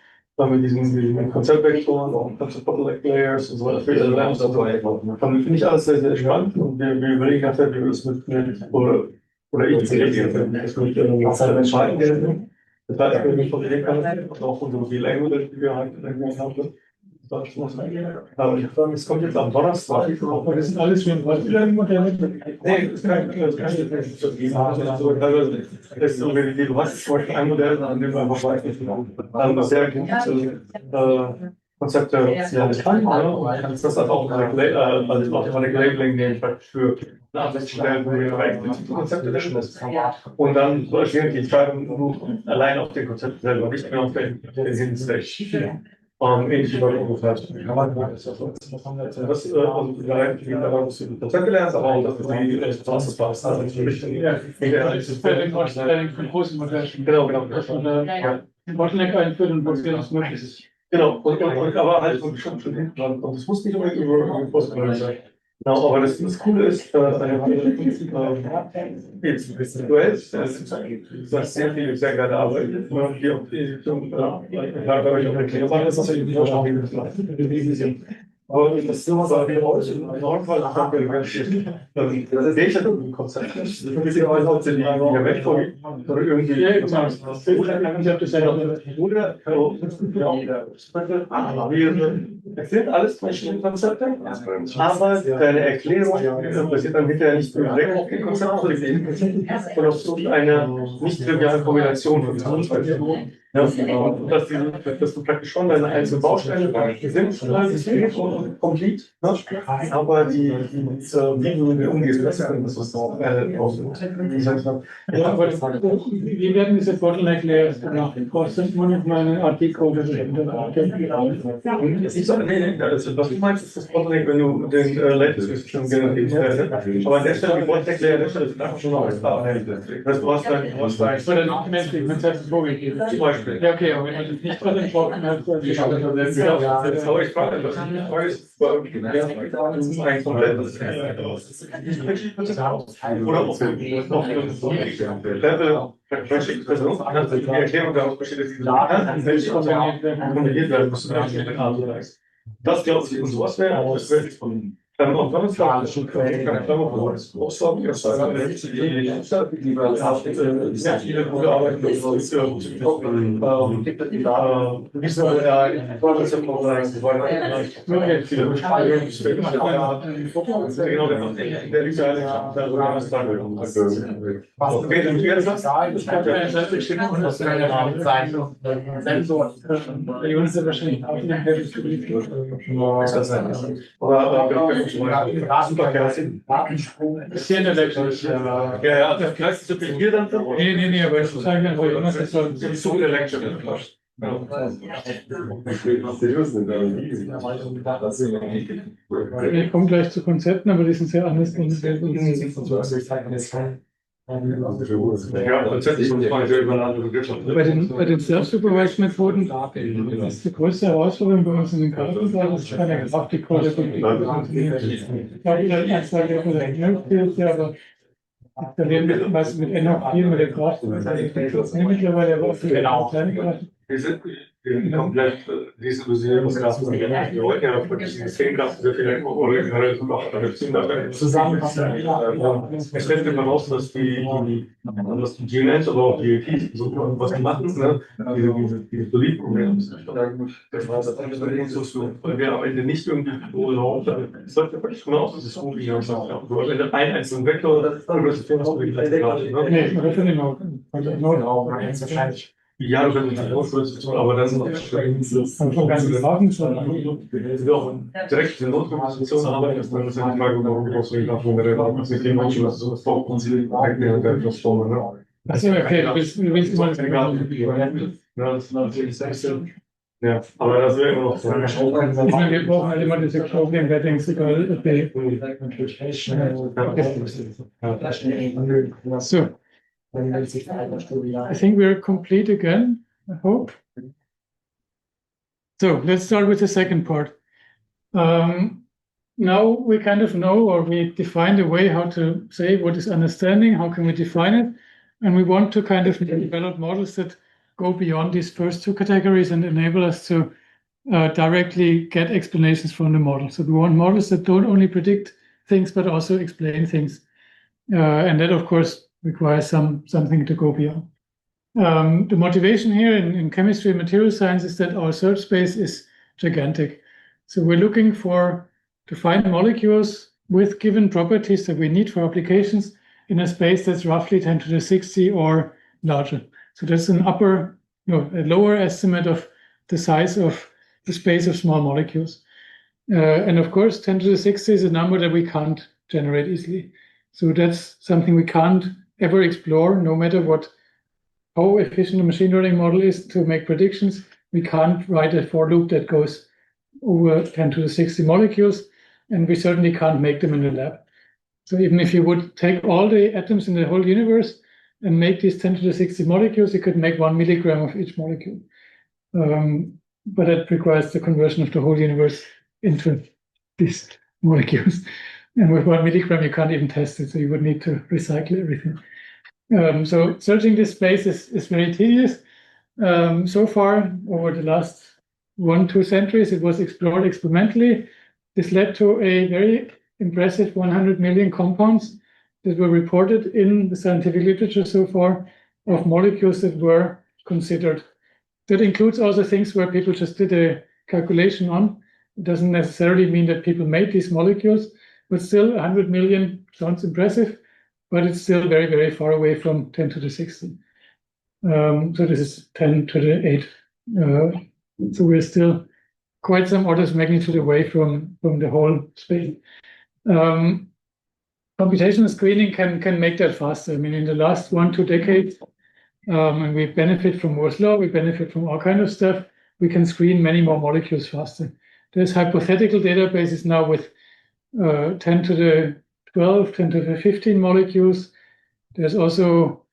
mit diesen Konzeptvektoren und Concept Bottleneck Layers und so weiter für LLMs und so weiter. Finde ich alles sehr, sehr spannend und wir überlegen ganz wie wir das mit oder ich das mit entscheiden werden. Das heißt, wenn ich von der kann, auch unsere Relay-Modelle, die wir halt haben. Aber ich frage, es kommt jetzt am Donnerstag. Aber das sind alles wie ein Modell. Nee, das kann ich nicht. Du hast zum Beispiel ein Modell, an dem wir einfach sehr gut Konzepte kann. Und kannst das auch als Labeling nehmen für Nachrichtenstellen, wo wir explizite Konzepte löschen. Und dann basiert die Entscheidung nur allein auf den Konzepten selber, nicht mehr auf den Hinsicht. Ähnlich wie bei ungefähr. Das Konzept gelernt, aber auch, dass die Resultate passt. Also für mich von großen Modellen. Genau. Den Bottleneck einführen und probieren, was möglich ist. Genau, aber halt schon hinten. Und es muss nicht unbedingt über Postmodell sein. Genau, aber das Coole ist, jetzt aktuell, das sehr viel, sehr gerade arbeiten, die auch die gerade euch auch erklären, das ist ja aber das ist sowas auch wieder aus im Nordfall Konzept. Das ist möglicherweise auch die Welt vorgibt. Oder irgendwie. Es sind alles verschiedene Konzepte, aber deine Erklärung basiert dann hinterher nicht direkt auf den Konzepten, sondern auf einer nicht trivialen Kombination von diesen zwei. Ja, und dass du praktisch schon deine einzelnen Bausteine sind, complete, ne? Aber wie du damit umgehst, das ist auch ja, aber wie werden diese Bottleneck Layers gemacht? Kostet nur noch mal einen Artikel? Was du meinst, ist das Bottleneck, wenn du den Latest schon generiert hast. Aber an der Stelle, die Bottleneck Layer, der Stelle sind einfach schon alles da. Das du hast dann, Oder noch menschlich Konzept vorgegeben. Zum Beispiel. Ja, okay, aber wenn man das nicht drin entworfen hat, dann Aber ich frage, das ist ein komplettes oder auf dem Level verschickt Person, die Erklärung daraus besteht, dass diese kombiniert werden müssen. Das glaube ich, und sowas wäre auch am Donnerstag schon sehr viele gute Arbeiten bisschen elektrisch. Ja, das heißt, so viel hier dann. Nee, aber ich sage einfach immer, das soll So elektrisch. Ich komme gleich zu Konzepten, aber die sind sehr anders. Ja, tatsächlich muss man sehr über eine andere Wirtschaft. Bei den Self-Supervised-Methoden ist die größte Herausforderung bei uns in den Karten, dass es keine Grafikquelle gibt. Ich glaube, ich sage immer, der Hilft ja, aber installieren wir meistens mit NH4 mit der Kraft. Mittlerweile aber auch für kleine Kraft. Wir sind komplett Distributionsklassen. Wir wollten ja wirklich die 10 Klassen sehr viel oder zusammenfassen. Es stellt immer raus, dass die GNS, aber auch die ETs so was machen, ne? Diese Solidprobleme. Das war das weil wir am Ende nicht irgendwie es sollte wirklich schon aus, dass es gut ging. Du hast am Ende einen einzelnen Vektor, das System hast du gleich. Nee, das ist nicht wahrscheinlich. Ja, du kannst nicht ausschließen, aber dann direkt in Notposition arbeiten, das ist eine Frage, warum du so das ist die Menschen, das ist doch Also, okay, du willst mal ja, aber das wäre immer noch so. Ich meine, wir brauchen halt immer diese Problem, wer denkt, egal, okay. So. I think we're complete again, I hope. So let's start with the second part. Now we kind of know, or we defined a way how to say what is understanding, how can we define it, and we want to kind of develop models that go beyond these first two categories and enable us to directly get explanations from the model. So we want models that don't only predict things, but also explain things. And that, of course, requires something to go beyond. The motivation here in chemistry and material science is that our search space is gigantic. So we're looking to find molecules with given properties that we need for applications in a space that's roughly 10 to the 60 or larger. So that's a lower estimate of the size of the space of small molecules. And of course, 10 to the 60 is a number that we can't generate easily. So that's something we can't ever explore, no matter how efficient a machine learning model is to make predictions. We can't write a for loop that goes over 10 to the 60 molecules, and we certainly can't make them in the lab. So even if you would take all the atoms in the whole universe and make these 10 to the 60 molecules, you could make 1 milligram of each molecule. But that requires the conversion of the whole universe into these molecules. And with 1 milligram, you can't even test it, so you would need to recycle everything. So searching this space is very tedious. So far, over the last 1-2 centuries, it was explored experimentally. This led to a very impressive 100 million compounds that were reported in the scientific literature so far of molecules that were considered. That includes also things where people just did a calculation on. It doesn't necessarily mean that people made these molecules, but still 100 million sounds impressive, but it's still very, very far away from 10 to the 16. So this is 10 to the 8. So we're still quite some orders of magnitude away from the whole space. Computational screening can make that faster. I mean, in the last 1-2 decades, and we benefit from Moore's law, we benefit from all kind of stuff, we can screen many more molecules faster. There's hypothetical databases now with 10 to the 12, 10 to the 15 molecules. There's also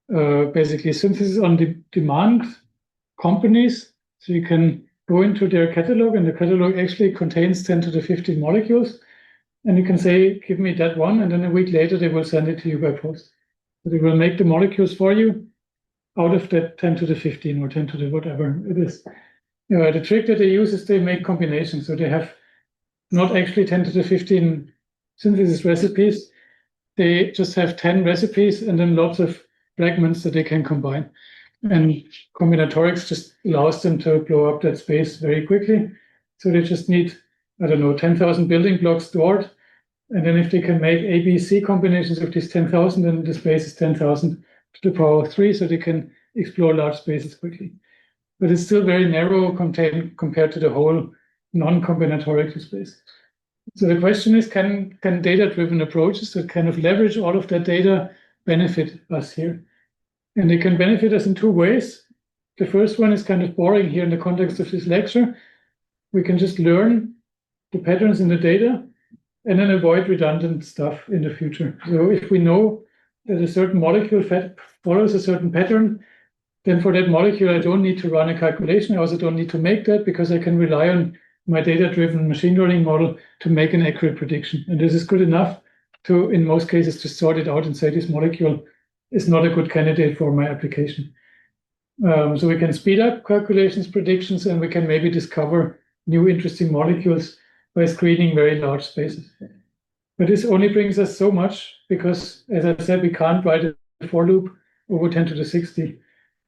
basically synthesis on demand companies. So you can go into their catalog, and the catalog actually contains 10 to the 15 molecules. And you can say, give me that one, and then a week later, they will send it to you by post. So they will make the molecules for you out of that 10 to the 15 or 10 to the whatever it is. The trick that they use is they make combinations. So they have not actually 10 to the 15 synthesis recipes. They just have 10 recipes and then lots of fragments that they can combine. And combinatorics just allows them to blow up that space very quickly. So they just need, I don't know, 10,000 building blocks stored. And then if they can make A, B, C combinations of these 10,000, then the space is 10,000 to the power of 3, so they can explore large spaces quickly. But it's still very narrow compared to the whole non-combinatorial space. So the question is, can data-driven approaches that kind of leverage all of that data benefit us here? And they can benefit us in 2 ways. The first one is kind of boring here in the context of this lecture. We can just learn the patterns in the data and then avoid redundant stuff in the future. So if we know that a certain molecule follows a certain pattern, then for that molecule, I don't need to run a calculation. I also don't need to make that because I can rely on my data-driven machine learning model to make an accurate prediction. And this is good enough to, in most cases, to sort it out and say this molecule is not a good candidate for my application. So we can speed up calculations, predictions, and we can maybe discover new interesting molecules by screening very large spaces. But this only brings us so much because, as I said, we can't write a for loop over 10 to the 60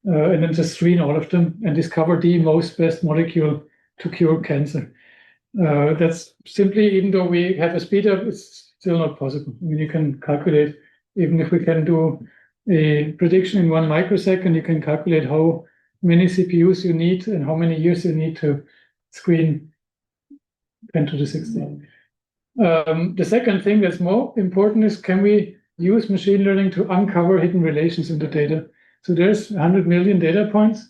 and then just screen all of them and discover the most best molecule to cure cancer. That's simply, even though we have a speed up, it's still not possible. I mean, you can calculate, even if we can do a prediction in 1 microsecond, you can calculate how many CPUs you need and how many years you need to screen 10 to the 60. The second thing that's more important is, can we use machine learning to uncover hidden relations in the data? So there's 100 million data points.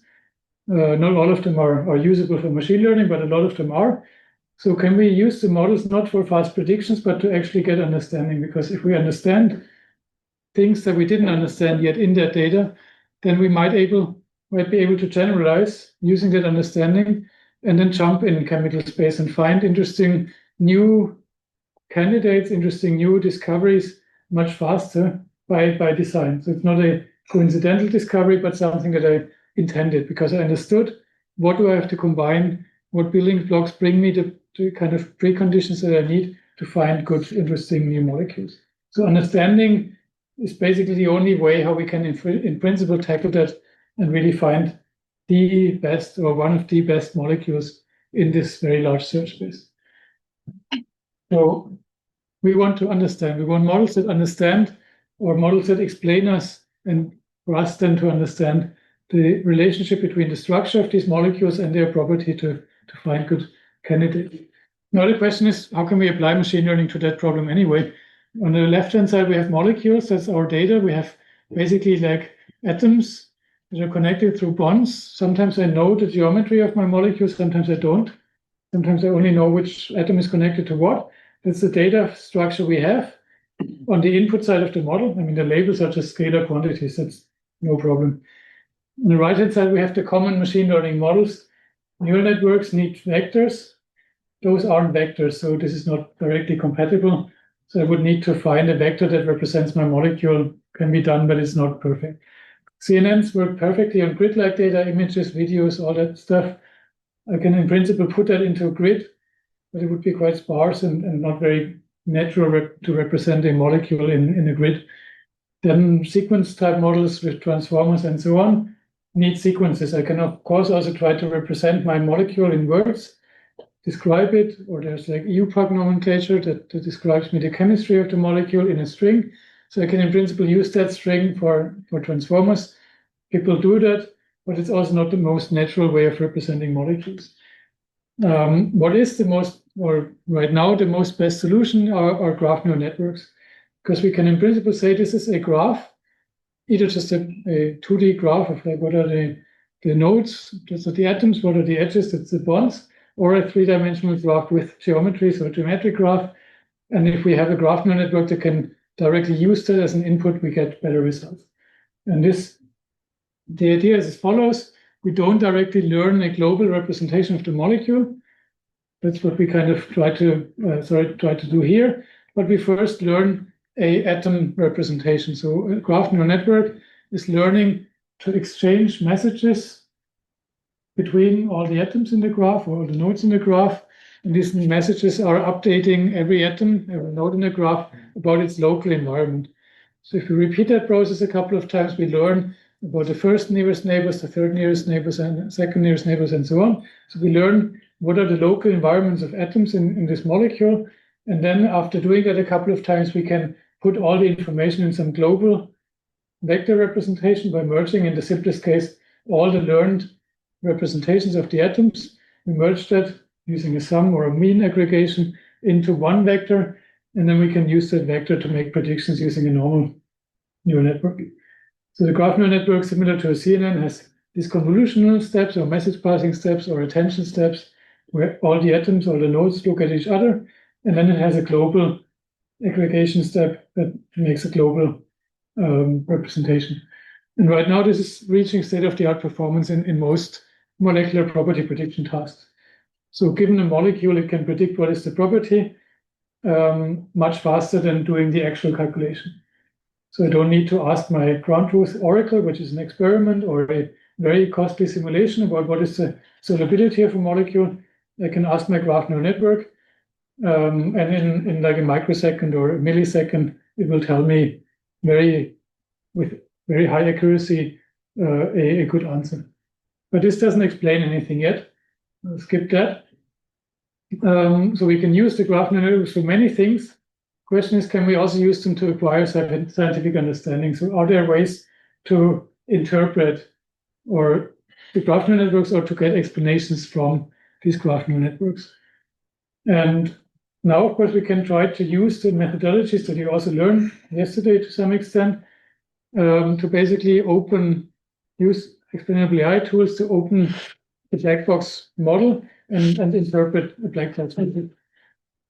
Not all of them are usable for machine learning, but a lot of them are. So can we use the models not for fast predictions, but to actually get understanding? Because if we understand things that we didn't understand yet in that data, then we might be able to generalize using that understanding and then jump in chemical space and find interesting new candidates, interesting new discoveries much faster by design. So it's not a coincidental discovery, but something that I intended because I understood what do I have to combine, what building blocks bring me the kind of preconditions that I need to find good, interesting new molecules. So understanding is basically the only way how we can, in principle, tackle that and really find the best or one of the best molecules in this very large search space. So we want to understand. We want models that understand, or models that explain us, and for us then to understand the relationship between the structure of these molecules and their property to find good candidates. Now the question is, how can we apply machine learning to that problem anyway? On the left-hand side, we have molecules. That's our data. We have basically like atoms that are connected through bonds. Sometimes I know the geometry of my molecules. Sometimes I don't. Sometimes I only know which atom is connected to what. That's the data structure we have. On the input side of the model, I mean, the labels are just scalar quantities. That's no problem. On the right-hand side, we have the common machine learning models. Neural networks need vectors. Those aren't vectors, so this is not directly compatible. So I would need to find a vector that represents my molecule. Can be done, but it's not perfect. CNNs work perfectly on grid-like data, images, videos, all that stuff. I can, in principle, put that into a grid, but it would be quite sparse and not very natural to represent a molecule in a grid. Then sequence-type models with transformers and so on need sequences. I can, of course, also try to represent my molecule in words, describe it, or there's like EUPAC nomenclature that describes me the chemistry of the molecule in a string. So I can, in principle, use that string for transformers. People do that, but it's also not the most natural way of representing molecules. What is the most, or right now, the most best solution are graph neural networks, because we can, in principle, say this is a graph, either just a 2D graph of like what are the nodes, those are the atoms, what are the edges, that's the bonds, or a 3-dimensional graph with geometry, so a geometric graph. And if we have a graph neural network that can directly use that as an input, we get better results. And the idea is as follows: we don't directly learn a global representation of the molecule. That's what we kind of try to do here. But we first learn a atom representation. So a graph neural network is learning to exchange messages between all the atoms in the graph or all the nodes in the graph. And these messages are updating every atom, every node in the graph about its local environment. So if we repeat that process a couple of times, we learn about the first nearest neighbors, the third nearest neighbors, and second nearest neighbors, and so on. So we learn what are the local environments of atoms in this molecule. And then after doing that a couple of times, we can put all the information in some global vector representation by merging, in the simplest case, all the learned representations of the atoms. We merge that using a sum or a mean aggregation into one vector, and then we can use that vector to make predictions using a normal neural network. So the graph neural network, similar to a CNN, has these convolutional steps or message passing steps or attention steps where all the atoms or the nodes look at each other, and then it has a global aggregation step that makes a global representation. And right now, this is reaching state-of-the-art performance in most molecular property prediction tasks. So given a molecule, it can predict what is the property much faster than doing the actual calculation. So I don't need to ask my ground truth oracle, which is an experiment or a very costly simulation about what is the solubility of a molecule. I can ask my graph neural network, and in like a microsecond or a millisecond, it will tell me with very high accuracy a good answer. But this doesn't explain anything yet. I'll skip that. So we can use the graph neural networks for many things. Question is, can we also use them to acquire scientific understanding? So are there ways to interpret or the graph neural networks or to get explanations from these graph neural networks? And now, of course, we can try to use the methodologies that you also learned yesterday to some extent to basically use explainable AI tools to open the black box model and interpret a black box model.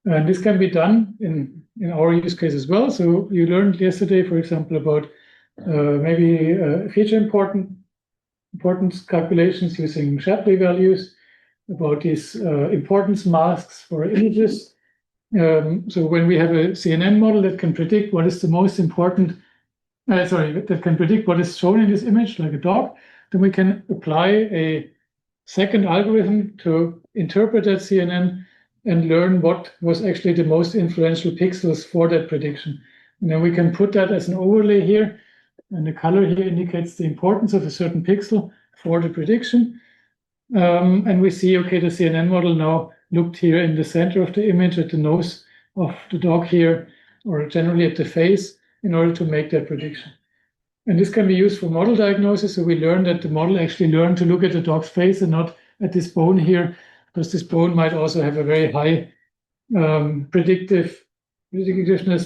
And this can be done in our use case as well. So you learned yesterday, for example, about maybe feature importance calculations using Shapley values, about these importance masks for images. So when we have a CNN model that can predict what is the most important, that can predict what is shown in this image, like a dog, then we can apply a second algorithm to interpret that CNN and learn what was actually the most influential pixels for that prediction. And then we can put that as an overlay here, and the color here indicates the importance of a certain pixel for the prediction. And we see, okay, the CNN model now looked here in the center of the image at the nose of the dog here, or generally at the face, in order to make that prediction. And this can be used for model diagnosis. So we learn that the model actually learned to look at the dog's face and not at this bone here, because this bone might also have a very high predictiveness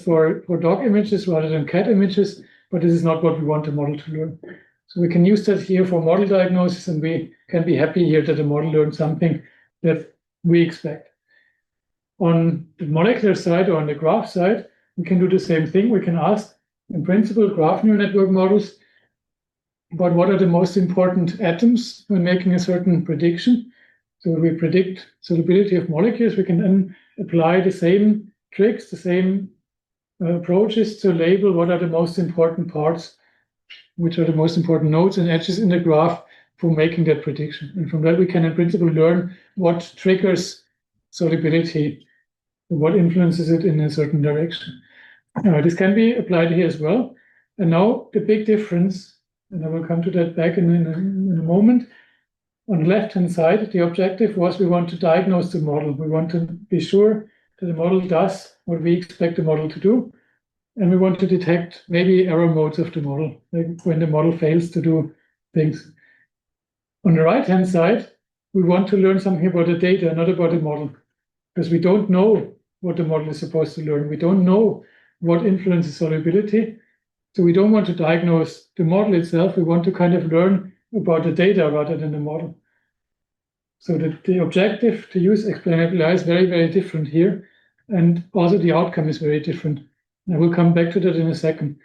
for dog images rather than cat images, but this is not what we want the model to learn. So we can use that here for model diagnosis, and we can be happy here that the model learned something that we expect. On the molecular side or on the graph side, we can do the same thing. We can ask, in principle, graph neural network models about what are the most important atoms when making a certain prediction. So we predict solubility of molecules. We can then apply the same tricks, the same approach is to label what are the most important parts, which are the most important nodes and edges in the graph for making that prediction. And from that, we can in principle learn what triggers solubility, what influences it in a certain direction. This can be applied here as well. And now the big difference, and I will come to that back in a moment. On the left-hand side, the objective was we want to diagnose the model. We want to be sure that the model does what we expect the model to do. And we want to detect maybe error modes of the model, like when the model fails to do things. On the right-hand side, we want to learn something about the data, not about the model, because we don't know what the model is supposed to learn. We don't know what influences solubility. So we don't want to diagnose the model itself. We want to kind of learn about the data rather than the model. So the objective to use explainable AI is very, very different here. And also the outcome is very different. I will come back to that in a second.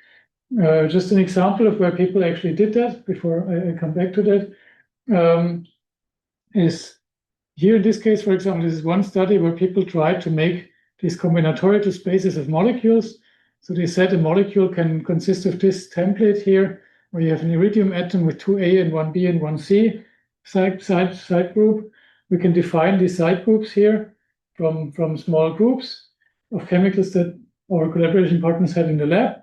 Just an example of where people actually did that before I come back to that is here in this case, for example, this is one study where people tried to make these combinatorial spaces of molecules. So they said a molecule can consist of this template here, where you have an iridium atom with 2A and 1B and 1C side group. We can define these side groups here from small groups of chemicals that our collaboration partners had in the lab.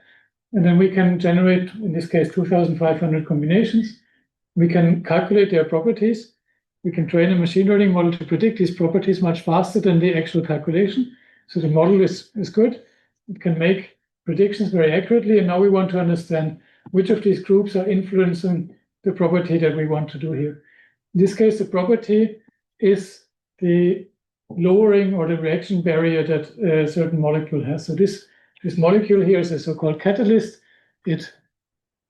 And then we can generate, in this case, 2,500 combinations. We can calculate their properties. We can train a machine learning model to predict these properties much faster than the actual calculation. So the model is good. It can make predictions very accurately. And now we want to understand which of these groups are influencing the property that we want to do here. In this case, the property is the lowering or the reaction barrier that a certain molecule has. So this molecule here is a so-called catalyst. It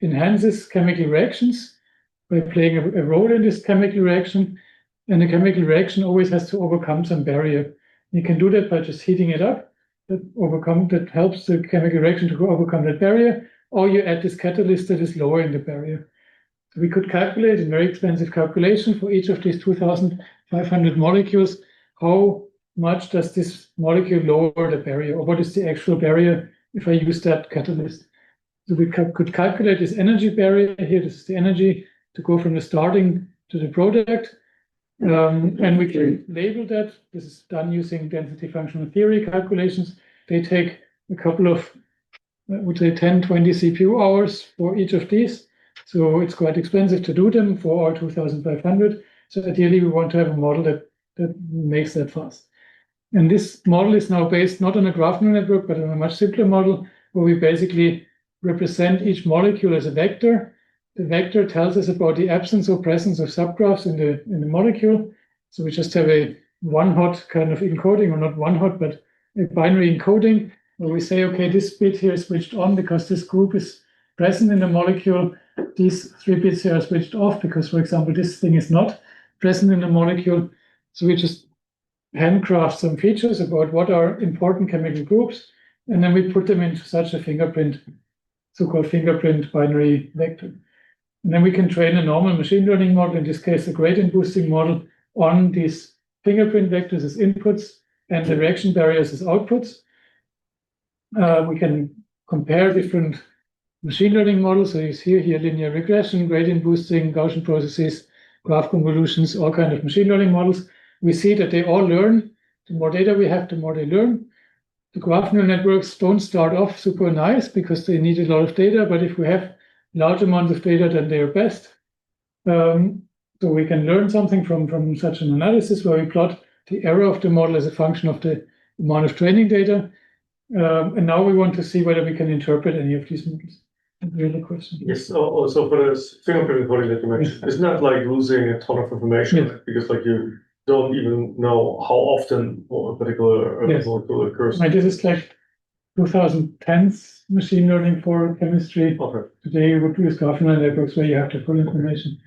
enhances chemical reactions by playing a role in this chemical reaction. And the chemical reaction always has to overcome some barrier. You can do that by just heating it up. That helps the chemical reaction to overcome that barrier. Or you add this catalyst that is lowering the barrier. So we could calculate in very expensive calculation for each of these 2,500 molecules, how much does this molecule lower the barrier, or what is the actual barrier if I use that catalyst. So we could calculate this energy barrier here. This is the energy to go from the starting to the product. And we can label that. This is done using density functional theory calculations. They take a couple of, I would say 10, 20 CPU hours for each of these. So it's quite expensive to do them for our 2,500. So ideally, we want to have a model that makes that fast. And this model is now based not on a graph neural network, but on a much simpler model where we basically represent each molecule as a vector. The vector tells us about the absence or presence of subgraphs in the molecule. So we just have a one-hot kind of encoding, or not one-hot, but a binary encoding, where we say, okay, this bit here is switched on because this group is present in the molecule. These 3 bits here are switched off because, for example, this thing is not present in the molecule. So we just handcraft some features about what are important chemical groups, and then we put them into such a fingerprint, so-called fingerprint binary vector. And then we can train a normal machine learning model, in this case, a gradient boosting model, on these fingerprint vectors as inputs and the reaction barriers as outputs. We can compare different machine learning models. So you see here linear regression, gradient boosting, Gaussian processes, graph convolutions, all kinds of machine learning models. We see that they all learn. The more data we have, the more they learn. The graph neural networks don't start off super nice because they need a lot of data, but if we have large amounts of data, then they are best. So we can learn something from such an analysis where we plot the error of the model as a function of the amount of training data. And now we want to see whether we can interpret any of these models. Really question. Yes, also for this fingerprint encoding that you mentioned, isn't that like losing a ton of information? Yes. Because like you don't even know how often a particular Yes. molecule occurs. Right, this is like 2010s machine learning for chemistry. Okay. Today you would use graph neural networks where you have the full information.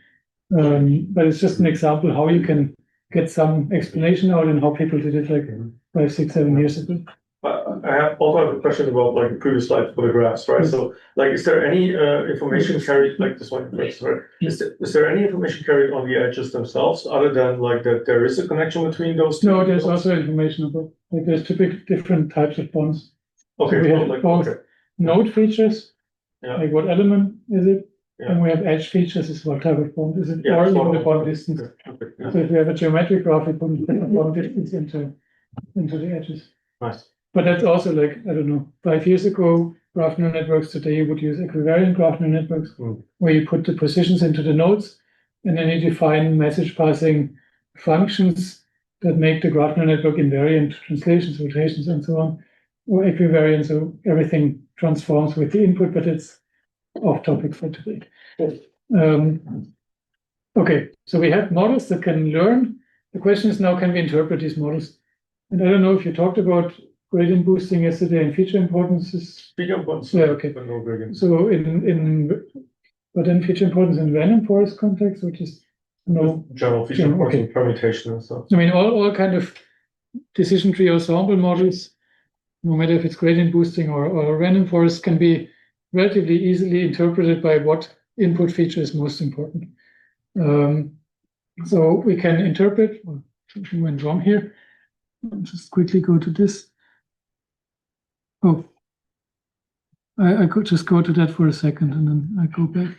But it's just an example how you can get some explanation out and how people did it like 5, 6, 7 years ago. I also have a question about like the previous slide photographs, right? Yes. So like, is there any information carried, like this one, sorry, is there any information carried on the edges themselves other than like that there is a connection between those two? No, there's also information about, like there's typically different types of bonds. Okay, we have like, both okay. node features, Yeah. like what element is it? Yeah. And we have edge features, is what type of bond is it, Yeah, or so- even the bond distance. Okay, yeah. So if we have a geometric graph, we put the bond distance into the edges. Nice. But that's also like, I don't know, 5 years ago, graph neural networks, today you would use equivariant graph neural networks, where you put the positions into the nodes, and then you define message passing functions that make the graph neural network invariant, translations, rotations, and so on, or equivariant, so everything transforms with the input, but it's off topic for today. Okay, so we have models that can learn. The question is now, can we interpret these models? And I don't know if you talked about gradient boosting yesterday and feature importances. Feature importance. Yeah, okay. But no gradient. So but then feature importance in random forest context, which is no General feature General, importance okay. and permutation and stuff. I mean, all kind of decision tree ensemble models, no matter if it's gradient boosting or random forest, can be relatively easily interpreted by what input feature is most important. So we can interpret, something went wrong here. I'll just quickly go to this. Oh, I could just go to that for a second and then I go back.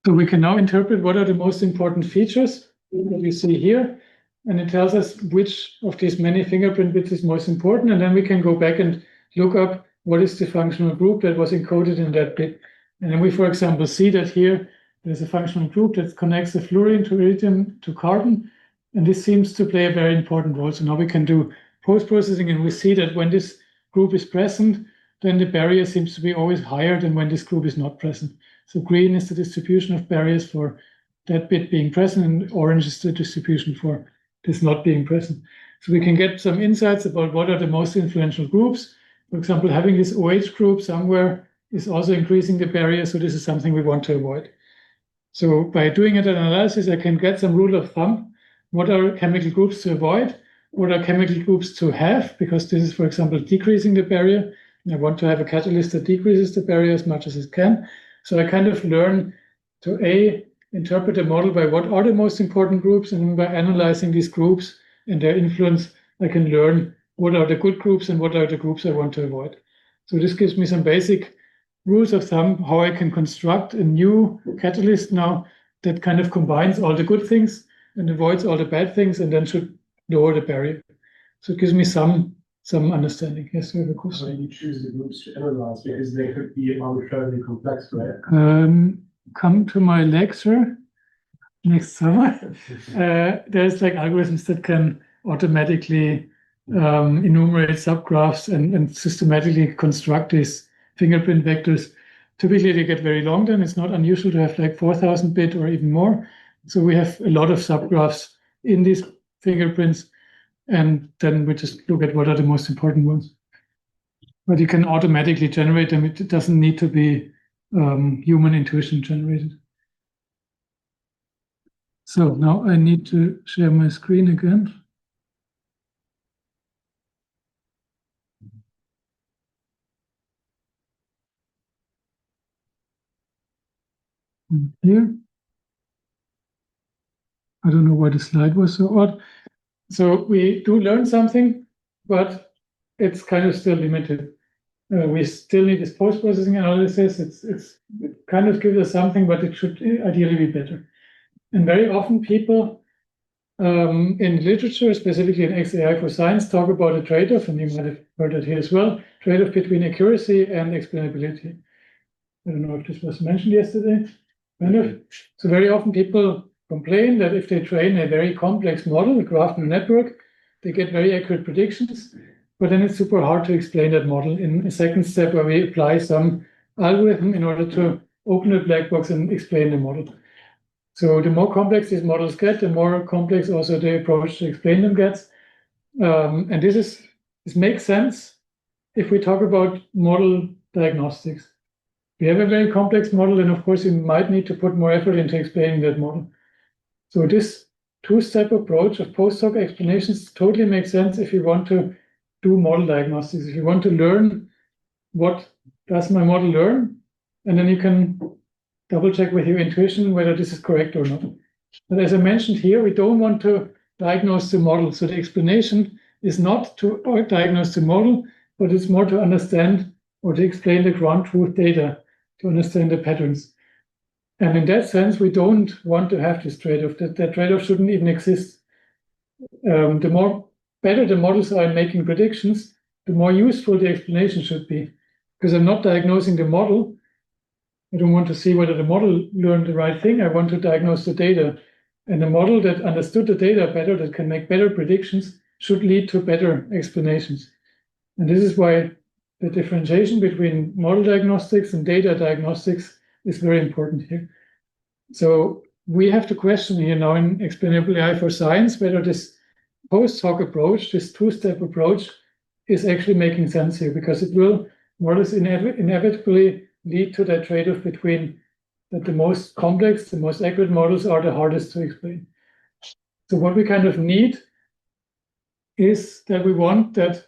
So we can now interpret what are the most important features that we see here. And it tells us which of these many fingerprint bits is most important. And then we can go back and look up what is the functional group that was encoded in that bit. And then we, for example, see that here there's a functional group that connects the fluorine to iridium to carbon. And this seems to play a very important role. So now we can do post-processing, and we see that when this group is present, then the barrier seems to be always higher than when this group is not present. So green is the distribution of barriers for that bit being present, and orange is the distribution for this not being present. So we can get some insights about what are the most influential groups. For example, having this OH group somewhere is also increasing the barrier, so this is something we want to avoid. So by doing an analysis, I can get some rule of thumb. What are chemical groups to avoid? What are chemical groups to have? Because this is, for example, decreasing the barrier. I want to have a catalyst that decreases the barrier as much as it can. So I kind of learn to interpret a model by what are the most important groups, and by analyzing these groups and their influence, I can learn what are the good groups and what are the groups I want to avoid. So this gives me some basic rules of thumb, how I can construct a new catalyst now that kind of combines all the good things and avoids all the bad things, and then should lower the barrier. So it gives me some understanding. Yes, we have a question. How do you choose the groups to analyze? Because they could be arbitrarily complex, right? Come to my lecture next summer. There's like algorithms that can automatically enumerate subgraphs and systematically construct these fingerprint vectors. Typically, they get very long. Then it's not unusual to have like 4,000 bit or even more. So we have a lot of subgraphs in these fingerprints, and then we just look at what are the most important ones. But you can automatically generate them. It doesn't need to be human intuition generated. So now I need to share my screen again. And here, I don't know why the slide was so odd. So we do learn something, but it's kind of still limited. We still need this post-processing analysis. It kind of gives us something, but it should ideally be better. And very often people in literature, specifically in XAI for science, talk about a trade-off, and you might have heard that here as well, trade-off between accuracy and explainability. I don't know if this was mentioned yesterday. Kind of. So very often people complain that if they train a very complex model, a graph neural network, they get very accurate predictions, but then it's super hard to explain that model in a second step where we apply some algorithm in order to open a black box and explain the model. So the more complex these models get, the more complex also the approach to explain them gets. And this makes sense if we talk about model diagnostics. We have a very complex model, and of course, you might need to put more effort into explaining that model. So this two-step approach of post-hoc explanations totally makes sense if you want to do model diagnostics. If you want to learn what does my model learn, and then you can double check with your intuition whether this is correct or not. But as I mentioned here, we don't want to diagnose the model. So the explanation is not to diagnose the model, but it's more to understand or to explain the ground truth data, to understand the patterns. And in that sense, we don't want to have this trade-off. That trade-off shouldn't even exist. The more better the models are in making predictions, the more useful the explanation should be. Because I'm not diagnosing the model. I don't want to see whether the model learned the right thing. I want to diagnose the data. And a model that understood the data better, that can make better predictions, should lead to better explanations. And this is why the differentiation between model diagnostics and data diagnostics is very important here. So we have to question here now in explainable AI for science whether this post hoc approach, this two-step approach, is actually making sense here, because it will more or less inevitably lead to that trade-off between that the most complex, the most accurate models are the hardest to explain. So what we kind of need is that we want that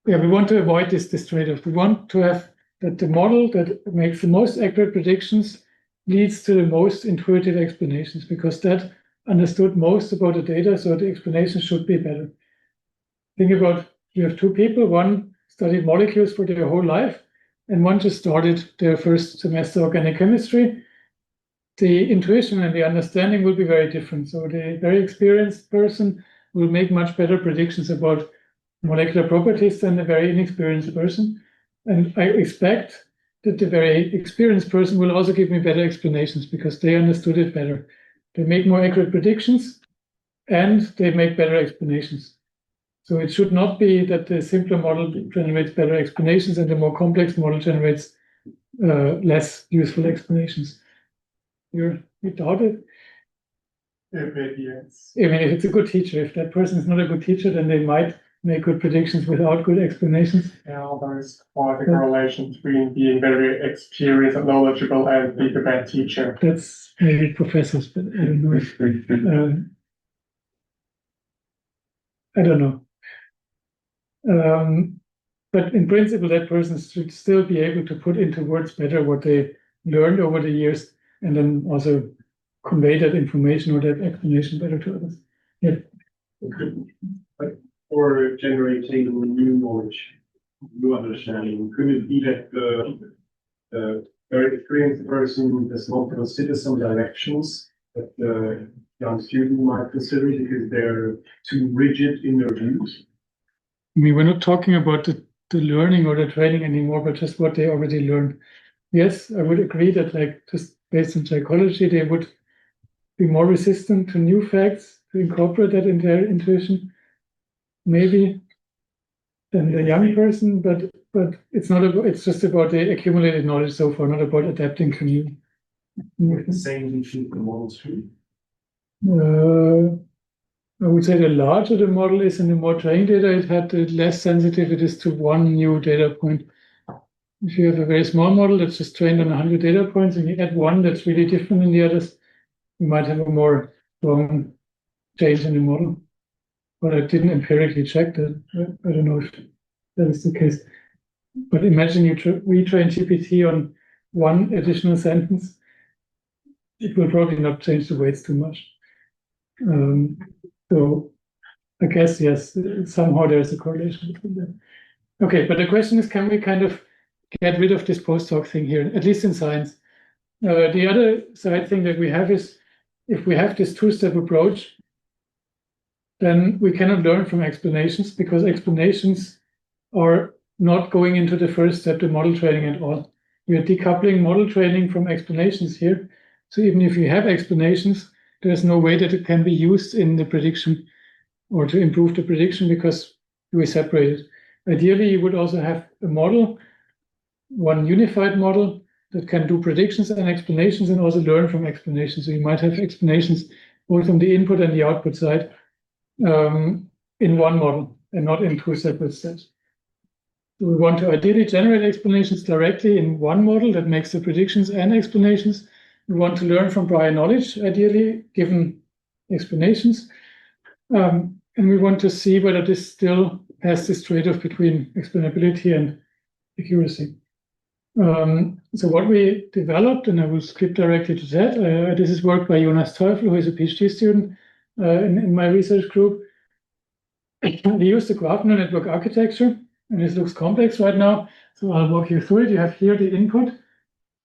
we want to avoid this trade-off. We want to have that the model that makes the most accurate predictions leads to the most intuitive explanations, because that understood most about the data, so the explanation should be better. Think about, you have two people, one studied molecules for their whole life, and one just started their first semester organic chemistry. The intuition and the understanding will be very different. So the very experienced person will make much better predictions about molecular properties than the very inexperienced person. And I expect that the very experienced person will also give me better explanations, because they understood it better. They make more accurate predictions and they make better explanations. So it should not be that the simpler model generates better explanations and the more complex model generates less useful explanations. You doubt it? Yes. I mean, if it's a good teacher, if that person is not a good teacher, then they might make good predictions without good explanations. Yeah, there's quite a correlation between being very experienced and knowledgeable and being a bad teacher. That's maybe professors, but I don't know if I don't know. But in principle, that person should still be able to put into words better what they learned over the years, and then also convey that information or that explanation better to others. Yeah. Or generating new knowledge, new understanding. Could it be that the very experienced person does not consider some directions that the young student might consider because they're too rigid in their views? I mean, we're not talking about the learning or the training anymore, but just what they already learned. Yes, I would agree that, like, just based on psychology, they would be more resistant to new facts, to incorporate that in their intuition, maybe, than the young person, but it's not about, it's just about the accumulated knowledge so far, not about adapting to new. The same issue the models too. I would say the larger the model is and the more training data it had, the less sensitive it is to one new data point. If you have a very small model that's just trained on 100 data points and you add one that's really different than the others, you might have a more strong change in the model. But I didn't empirically check that. I don't know if that is the case. But imagine you retrain GPT on one additional sentence. It will probably not change the weights too much. So I guess, yes, somehow there's a correlation between them. Okay, but the question is, can we kind of get rid of this post-hoc thing here, at least in science? The other side thing that we have is, if we have this two-step approach, then we cannot learn from explanations, because explanations are not going into the first step, the model training at all. We are decoupling model training from explanations here. So even if you have explanations, there's no way that it can be used in the prediction or to improve the prediction, because we separate it. Ideally, you would also have a model, one unified model that can do predictions and explanations and also learn from explanations. So you might have explanations both from the input and the output side in one model and not in two separate steps. So we want to ideally generate explanations directly in one model that makes the predictions and explanations. We want to learn from prior knowledge, ideally, given explanations. And we want to see whether this still has this trade-off between explainability and accuracy. So what we developed, and I will skip directly to that, this is work by Jonas Teufel, who is a PhD student in my research group. We use the graph neural network architecture, and this looks complex right now, so I'll walk you through it. You have here the input.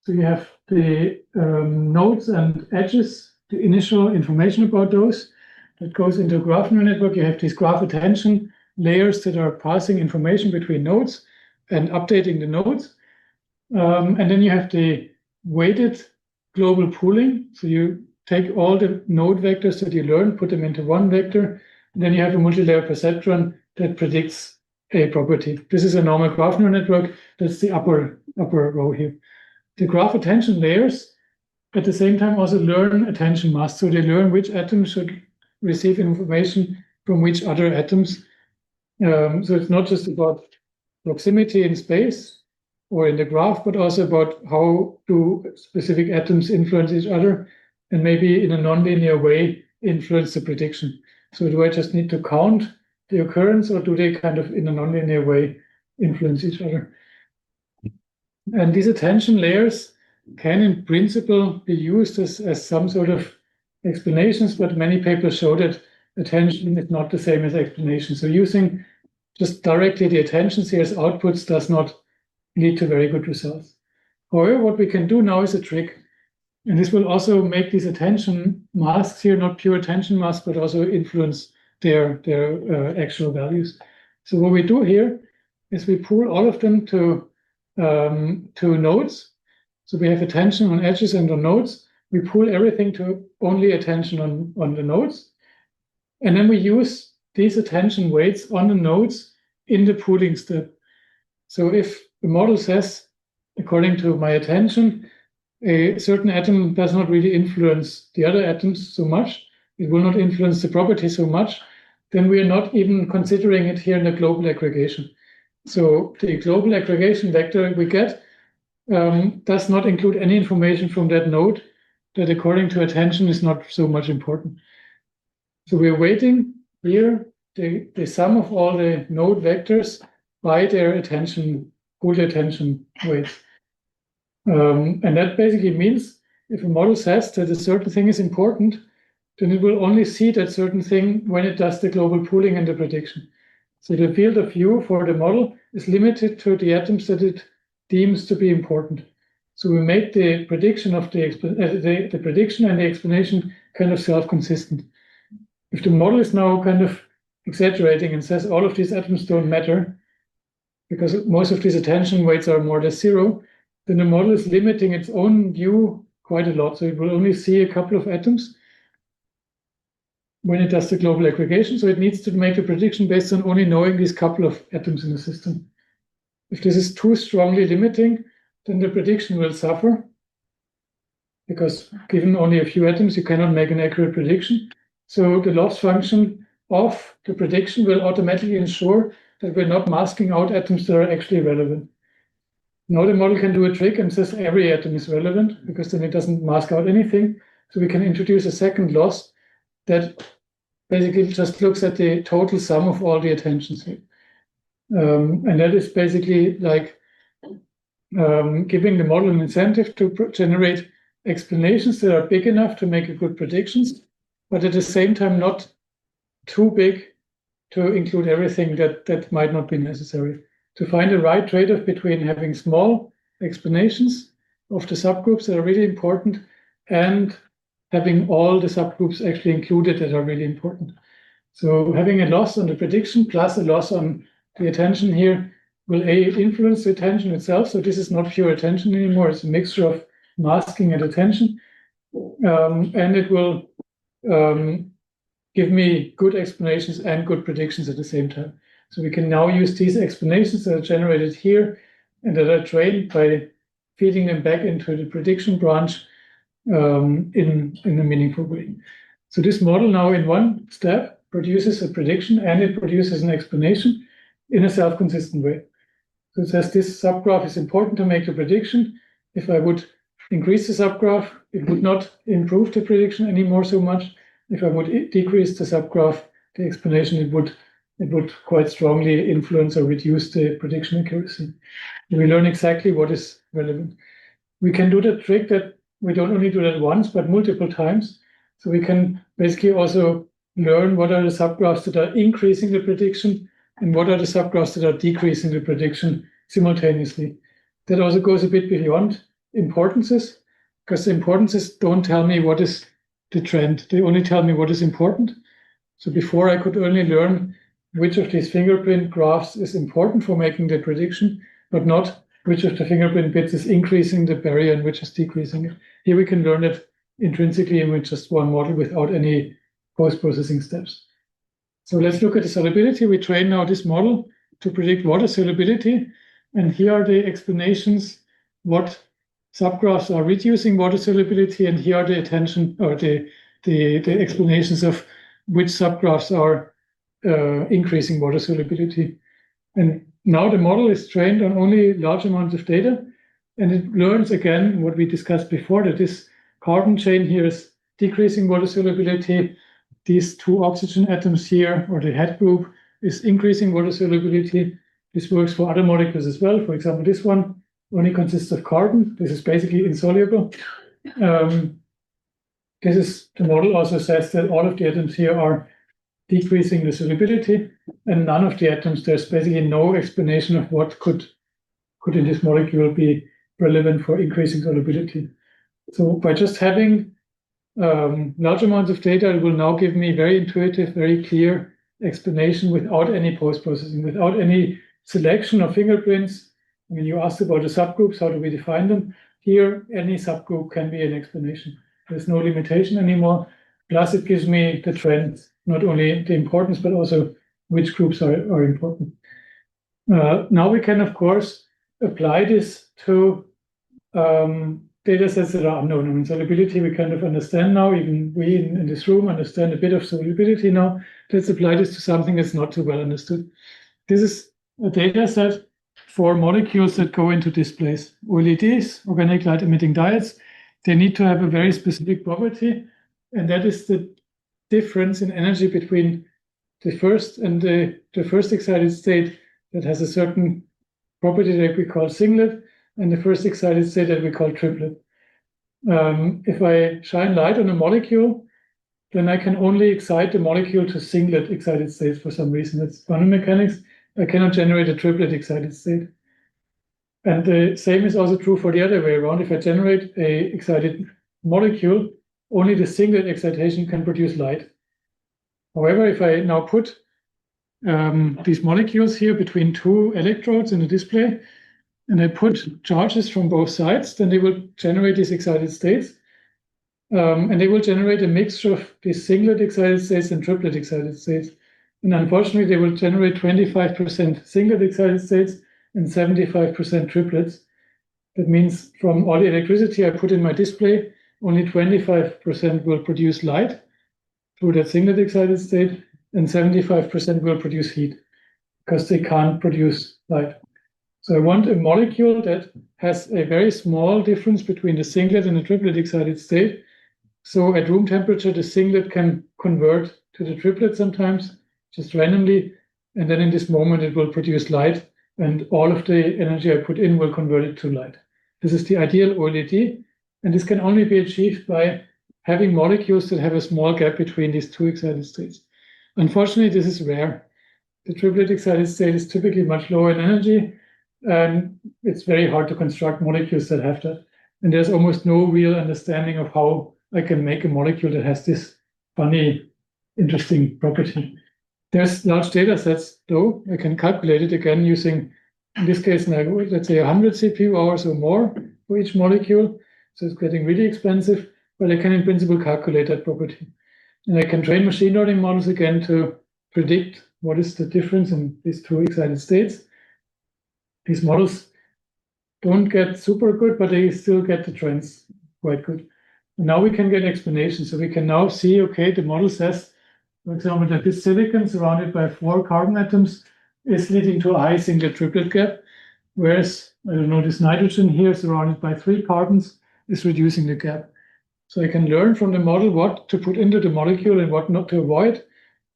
So you have the nodes and edges, the initial information about those that goes into a graph neural network. You have these graph attention layers that are passing information between nodes and updating the nodes. And then you have the weighted global pooling. So you take all the node vectors that you learn, put them into one vector, and then you have a multi-layer perceptron that predicts a property. This is a normal graph neural network. That's the upper row here. The graph attention layers at the same time also learn attention masks. So they learn which atoms should receive information from which other atoms. So it's not just about proximity in space or in the graph, but also about how do specific atoms influence each other and maybe in a nonlinear way influence the prediction. So do I just need to count the occurrence, or do they kind of in a nonlinear way influence each other? And these attention layers can in principle be used as some sort of explanations, but many papers show that attention is not the same as explanation. So using just directly the attentions here as outputs does not lead to very good results. However, what we can do now is a trick, and this will also make these attention masks here not pure attention masks, but also influence their actual values. So what we do here is we pool all of them to nodes. So we have attention on edges and on nodes. We pool everything to only attention on the nodes. And then we use these attention weights on the nodes in the pooling step. So if the model says, according to my attention, a certain atom does not really influence the other atoms so much, it will not influence the property so much, then we are not even considering it here in the global aggregation. So the global aggregation vector we get does not include any information from that node that, according to attention, is not so much important. So we're weighting here the sum of all the node vectors by their attention, pooled attention weights. And that basically means if a model says that a certain thing is important, then it will only see that certain thing when it does the global pooling and the prediction. So the field of view for the model is limited to the atoms that it deems to be important. So we make the prediction of the prediction and the explanation kind of self-consistent. If the model is now kind of exaggerating and says all of these atoms don't matter, because most of these attention weights are more or less zero, then the model is limiting its own view quite a lot. So it will only see a couple of atoms when it does the global aggregation. So it needs to make a prediction based on only knowing these couple of atoms in the system. If this is too strongly limiting, then the prediction will suffer, because given only a few atoms, you cannot make an accurate prediction. So the loss function of the prediction will automatically ensure that we're not masking out atoms that are actually relevant. Now the model can do a trick and says every atom is relevant, because then it doesn't mask out anything. So we can introduce a second loss that basically just looks at the total sum of all the attentions here. And that is basically like giving the model an incentive to generate explanations that are big enough to make a good predictions, but at the same time not too big to include everything that might not be necessary. To find the right trade-off between having small explanations of the subgroups that are really important and having all the subgroups actually included that are really important. So having a loss on the prediction plus a loss on the attention here will influence the attention itself. So this is not pure attention anymore. It's a mixture of masking and attention. And it will give me good explanations and good predictions at the same time. So we can now use these explanations that are generated here and that are trained by feeding them back into the prediction branch in a meaningful way. So this model now in one step produces a prediction and it produces an explanation in a self-consistent way. So it says this subgraph is important to make a prediction. If I would increase the subgraph, it would not improve the prediction anymore so much. If I would decrease the subgraph, the explanation, it would it would quite strongly influence or reduce the prediction accuracy. We learn exactly what is relevant. We can do the trick that we don't only do that once, but multiple times. So we can basically also learn what are the subgraphs that are increasing the prediction and what are the subgraphs that are decreasing the prediction simultaneously. That also goes a bit beyond importances, because the importances don't tell me what is the trend. They only tell me what is important. So before I could only learn which of these fingerprint graphs is important for making the prediction, but not which of the fingerprint bits is increasing the barrier and which is decreasing it. Here we can learn it intrinsically with just one model without any post-processing steps. So let's look at the solubility. We train now this model to predict water solubility. And here are the explanations what subgraphs are reducing water solubility, and here are the attention or the explanations of which subgraphs are increasing water solubility. And now the model is trained on only large amounts of data, and it learns again what we discussed before, that this carbon chain here is decreasing water solubility. These two oxygen atoms here, or the head group, is increasing water solubility. This works for other molecules as well. For example, this one only consists of carbon. This is basically insoluble. The model also says that all of the atoms here are decreasing the solubility, and none of the atoms, there's basically no explanation of what could in this molecule be relevant for increasing solubility. So by just having large amounts of data, it will now give me very intuitive, very clear explanation without any post-processing, without any selection of fingerprints. I mean, you asked about the subgroups, how do we define them? Here, any subgroup can be an explanation. There's no limitation anymore. Plus, it gives me the trends, not only the importance, but also which groups are important. Now we can, of course, apply this to data sets that are unknown. I mean, solubility we kind of understand now, even we in this room understand a bit of solubility now. Let's apply this to something that's not too well understood. This is a data set for molecules that go into displays. OLEDs, organic light emitting diodes, they need to have a very specific property, and that is the difference in energy between the first and the first excited state that has a certain property that we call singlet, and the first excited state that we call triplet. If I shine light on a molecule, then I can only excite the molecule to singlet excited states for some reason. It's quantum mechanics. I cannot generate a triplet excited state. And the same is also true for the other way around. If I generate a excited molecule, only the singlet excitation can produce light. However, if I now put these molecules here between two electrodes in the display, and I put charges from both sides, then they will generate these excited states. And they will generate a mixture of these singlet excited states and triplet excited states. And unfortunately, they will generate 25% singlet excited states and 75% triplets. That means from all the electricity I put in my display, only 25% will produce light through that singlet excited state, and 75% will produce heat because they can't produce light. So I want a molecule that has a very small difference between the singlet and the triplet excited state. So at room temperature, the singlet can convert to the triplet sometimes, just randomly. And then in this moment, it will produce light, and all of the energy I put in will convert it to light. This is the ideal OLED. And this can only be achieved by having molecules that have a small gap between these two excited states. Unfortunately, this is rare. The triplet excited state is typically much lower in energy, and it's very hard to construct molecules that have that. And there's almost no real understanding of how I can make a molecule that has this funny, interesting property. There's large data sets, though. I can calculate it again using, in this case, now, let's say 100 CPU hours or more for each molecule. So it's getting really expensive, but I can in principle calculate that property. And I can train machine learning models again to predict what is the difference in these two excited states. These models don't get super good, but they still get the trends quite good. And now we can get explanations. So we can now see, okay, the model says, for example, that this silicon surrounded by 4 carbon atoms is leading to a high singlet triplet gap, whereas, I don't know, this nitrogen here surrounded by 3 carbons is reducing the gap. So I can learn from the model what to put into the molecule and what not to avoid.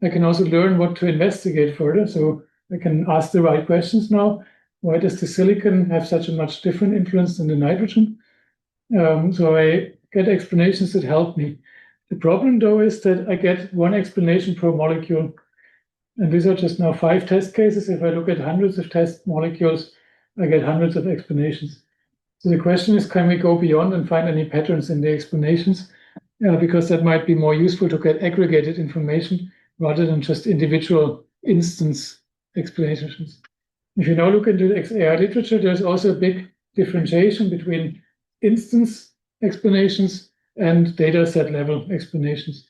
I can also learn what to investigate further. So I can ask the right questions now. Why does the silicon have such a much different influence than the nitrogen? So I get explanations that help me. The problem, though, is that I get one explanation per molecule. And these are just now 5 test cases. If I look at hundreds of test molecules, I get hundreds of explanations. So the question is, can we go beyond and find any patterns in the explanations? Because that might be more useful to get aggregated information rather than just individual instance explanations. If you now look into the XAI literature, there's also a big differentiation between instance explanations and data set level explanations.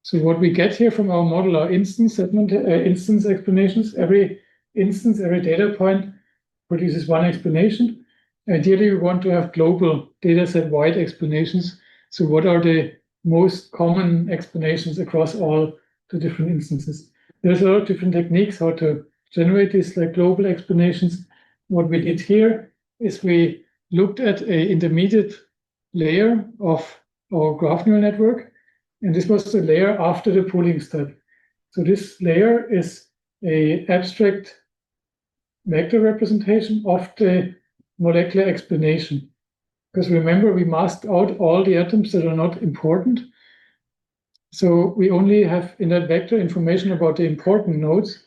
So what we get here from our model are instance explanations. Every instance, every data point produces one explanation. Ideally, we want to have global data set wide explanations. So what are the most common explanations across all the different instances? There's a lot of different techniques how to generate these like global explanations. What we did here is we looked at an intermediate layer of our graph neural network, and this was the layer after the pooling step. So this layer is an abstract vector representation of the molecular explanation. Because remember, we masked out all the atoms that are not important. So we only have in that vector information about the important nodes.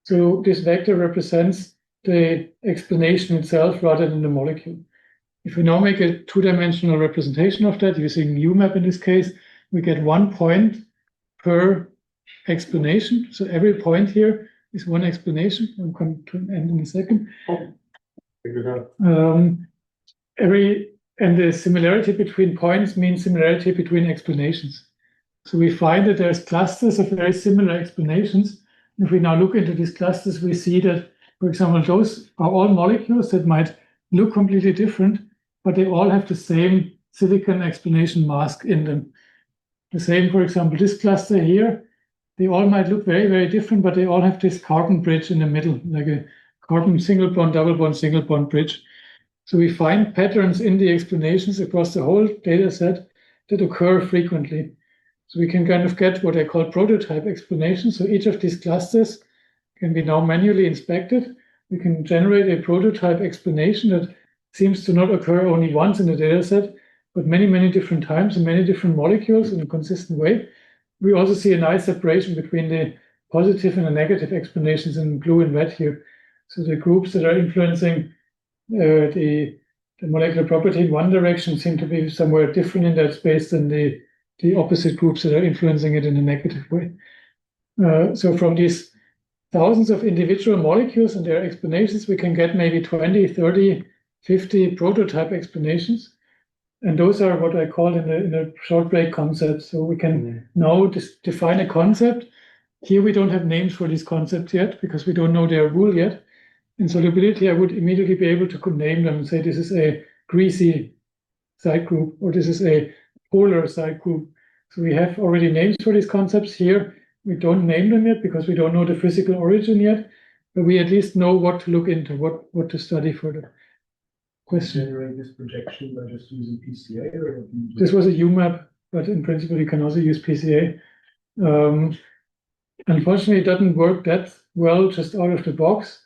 So this vector represents the explanation itself rather than the molecule. If we now make a 2-dimensional representation of that using UMAP in this case, we get 1 point per explanation. So every point here is one explanation. I'm going to end in a second. And the similarity between points means similarity between explanations. So we find that there's clusters of very similar explanations. If we now look into these clusters, we see that, for example, those are all molecules that might look completely different, but they all have the same silicon explanation mask in them. The same, for example, this cluster here, they all might look very, very different, but they all have this carbon bridge in the middle, like a carbon single bond, double bond, single bond bridge. So we find patterns in the explanations across the whole data set that occur frequently. So we can kind of get what I call prototype explanations. So each of these clusters can be now manually inspected. We can generate a prototype explanation that seems to not occur only once in the data set, but many, many different times in many different molecules in a consistent way. We also see a nice separation between the positive and the negative explanations in blue and red here. So the groups that are influencing the molecular property in one direction seem to be somewhere different in that space than the opposite groups that are influencing it in a negative way. So from these thousands of individual molecules and their explanations, we can get maybe 20, 30, 50 prototype explanations. And those are what I call in a short break concept. So we can now define a concept. Here we don't have names for these concepts yet because we don't know their rule yet. In solubility, I would immediately be able to name them and say this is a greasy side group or this is a polar side group. So we have already names for these concepts here. We don't name them yet because we don't know the physical origin yet, but we at least know what to look into, what to study further. Question. Generate this projection by just using PCA, or this was a UMAP, but in principle you can also use PCA. Unfortunately, it doesn't work that well just out of the box.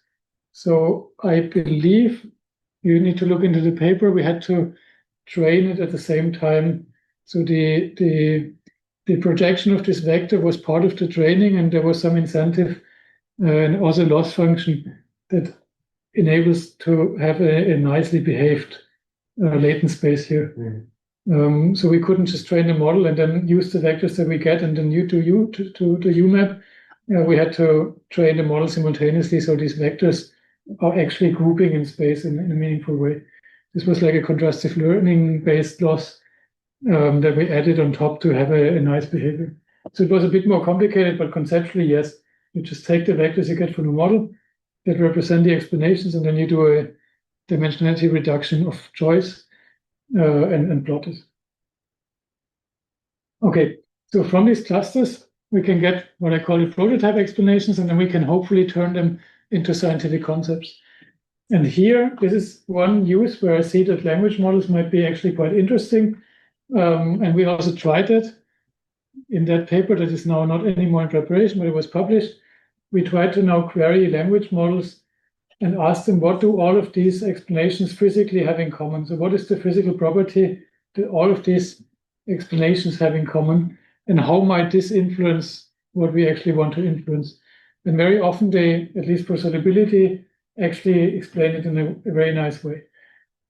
So I believe you need to look into the paper. We had to train it at the same time. So the projection of this vector was part of the training, and there was some incentive and also loss function that enables to have a nicely behaved latent space here. So we couldn't just train the model and then use the vectors that we get and then to the UMAP. We had to train the model simultaneously, so these vectors are actually grouping in space in a meaningful way. This was like a contrastive learning-based loss that we added on top to have a nice behavior. So it was a bit more complicated, but conceptually, yes. You just take the vectors you get from the model that represent the explanations, and then you do a dimensionality reduction of choice and plot it. Okay, so from these clusters, we can get what I call the prototype explanations, and then we can hopefully turn them into scientific concepts. And here, this is one use where I see that language models might be actually quite interesting. And we also tried it. in that paper that is now not anymore in preparation, but it was published, we tried to now query language models and ask them, what do all of these explanations physically have in common? So what is the physical property that all of these explanations have in common, and how might this influence what we actually want to influence? And very often they, at least for solubility, actually explain it in a very nice way.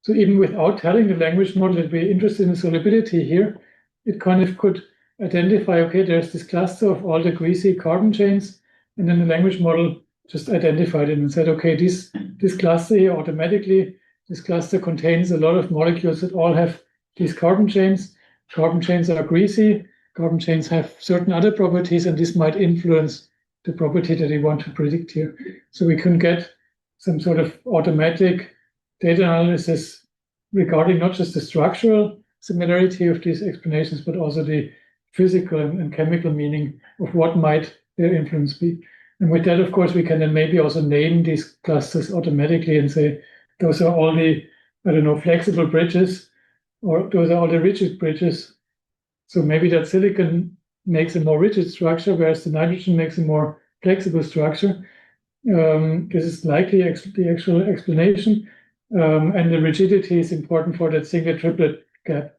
So even without telling the language model that we're interested in solubility here, it kind of could identify, okay, there's this cluster of all the greasy carbon chains, and then the language model just identified it and said, okay, this cluster here automatically, this cluster contains a lot of molecules that all have these carbon chains. Carbon chains are greasy, carbon chains have certain other properties, and this might influence the property that we want to predict here. So we can get some sort of automatic data analysis regarding not just the structural similarity of these explanations, but also the physical and chemical meaning of what might their influence be. And with that, of course, we can then maybe also name these clusters automatically and say, those are all the, I don't know, flexible bridges, or those are all the rigid bridges. So maybe that silicon makes a more rigid structure, whereas the nitrogen makes a more flexible structure. This is likely the actual explanation. And the rigidity is important for that single triplet gap.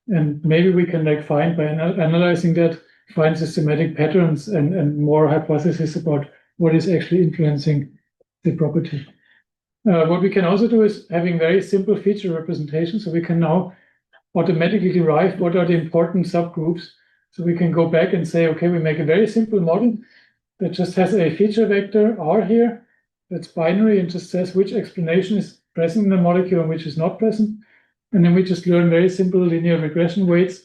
And maybe we can find, by analyzing that, find systematic patterns and more hypotheses about what is actually influencing the property. What we can also do is having very simple feature representations. So we can now automatically derive what are the important subgroups. So we can go back and say, okay, we make a very simple model that just has a feature vector R here that's binary and just says which explanation is present in the molecule and which is not present. And then we just learn very simple linear regression weights.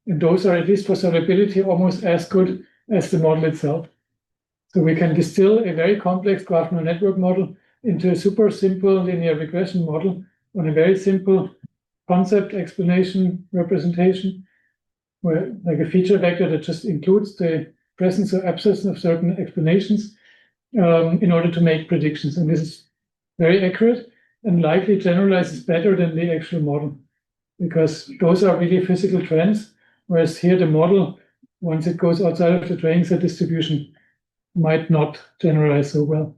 And those are, at least for solubility, almost as good as the model itself. So we can distill a very complex graph neural network model into a super simple linear regression model on a very simple concept explanation representation, where like a feature vector that just includes the presence or absence of certain explanations in order to make predictions. And this is very accurate and likely generalizes better than the actual model, because those are really physical trends, whereas here the model, once it goes outside of the training set distribution, might not generalize so well.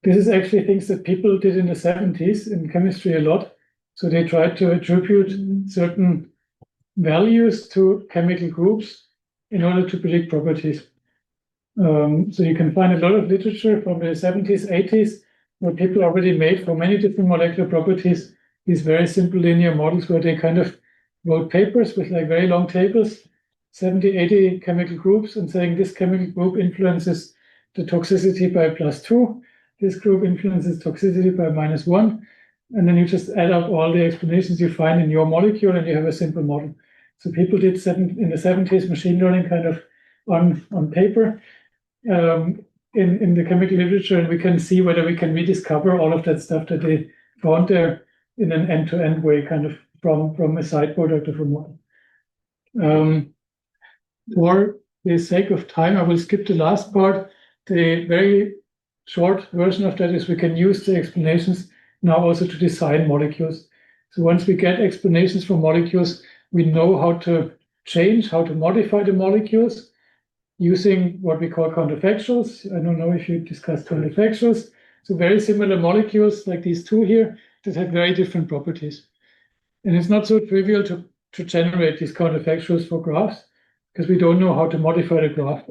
This is actually things that people did in the 70s in chemistry a lot. So they tried to attribute certain values to chemical groups in order to predict properties. So you can find a lot of literature from the 70s, 80s, where people already made for many different molecular properties these very simple linear models where they kind of wrote papers with very long tables, 70, 80 chemical groups, and saying this chemical group influences the toxicity by +2, this group influences toxicity by -1, and then you just add up all the explanations you find in your molecule and you have a simple model. So people did in the 70s machine learning kind of on paper in the chemical literature, and we can see whether we can rediscover all of that stuff that they found there in an end-to-end way, kind of from a side product of a model. For the sake of time, I will skip the last part. The very short version of that is we can use the explanations now also to design molecules. So once we get explanations for molecules, we know how to change, how to modify the molecules using what we call counterfactuals. I don't know if you discussed counterfactuals. So very similar molecules like these two here that have very different properties. And it's not so trivial to generate these counterfactuals for graphs because we don't know how to modify the graph.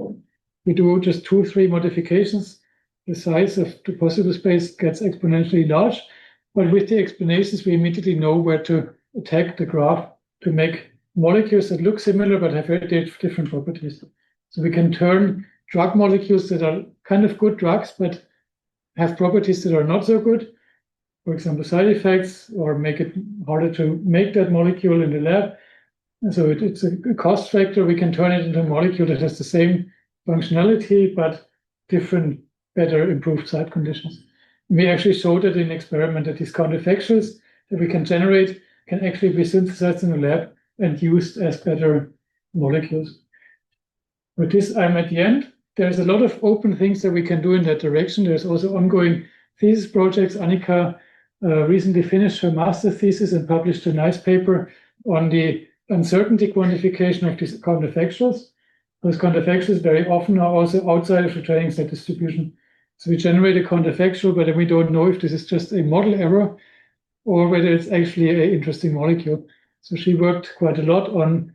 We do just 2-3 modifications. The size of the possible space gets exponentially large. But with the explanations, we immediately know where to attack the graph to make molecules that look similar but have very different properties. So we can turn drug molecules that are kind of good drugs but have properties that are not so good, for example, side effects, or make it harder to make that molecule in the lab. And so it's a cost factor. We can turn it into a molecule that has the same functionality but different, better, improved side conditions. We actually showed it in an experiment that these counterfactuals that we can generate can actually be synthesized in the lab and used as better molecules. With this, I'm at the end. There's a lot of open things that we can do in that direction. There's also ongoing thesis projects. Annika recently finished her master's thesis and published a nice paper on the uncertainty quantification of these counterfactuals. Those counterfactuals very often are also outside of the training set distribution. So we generate a counterfactual, but then we don't know if this is just a model error or whether it's actually an interesting molecule. So she worked quite a lot on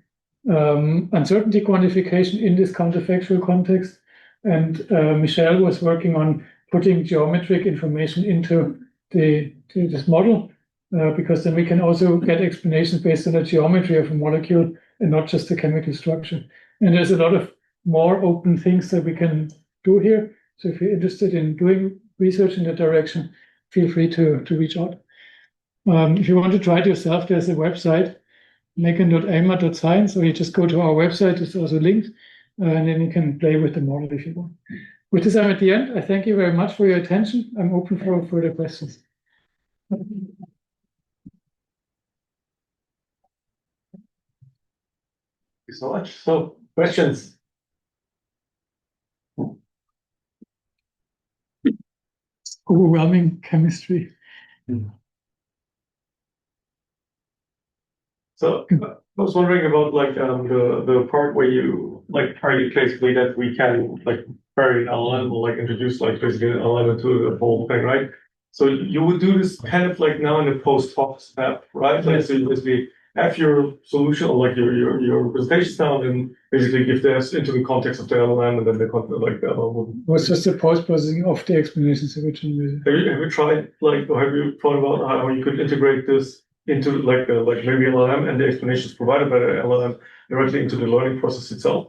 uncertainty quantification in this counterfactual context. And Michelle was working on putting geometric information into this model, because then we can also get explanations based on the geometry of a molecule and not just the chemical structure. And there's a lot of more open things that we can do here. So if you're interested in doing research in that direction, feel free to reach out. If you want to try it yourself, there's a website, megan.aimer.science, or you just go to our website, it's also linked, and then you can play with the model if you want. With this, I'm at the end. I thank you very much for your attention. I'm open for further questions. Thank you so much. So, questions? Overwhelming chemistry. So I was wondering about like the part where you like target basically that we can like vary an LLM or like introduce like basically an LLM into the whole thing, right? So you would do this kind of like now in the post-hoc step, right? Like so you basically have your solution or like your presentation down and basically give this into the context of the LLM and then the content like the LLM will. Was just the post-processing of the explanations originally. Have you tried like or have you thought about how you could integrate this into like maybe LLM and the explanations provided by the LLM directly into the learning process itself?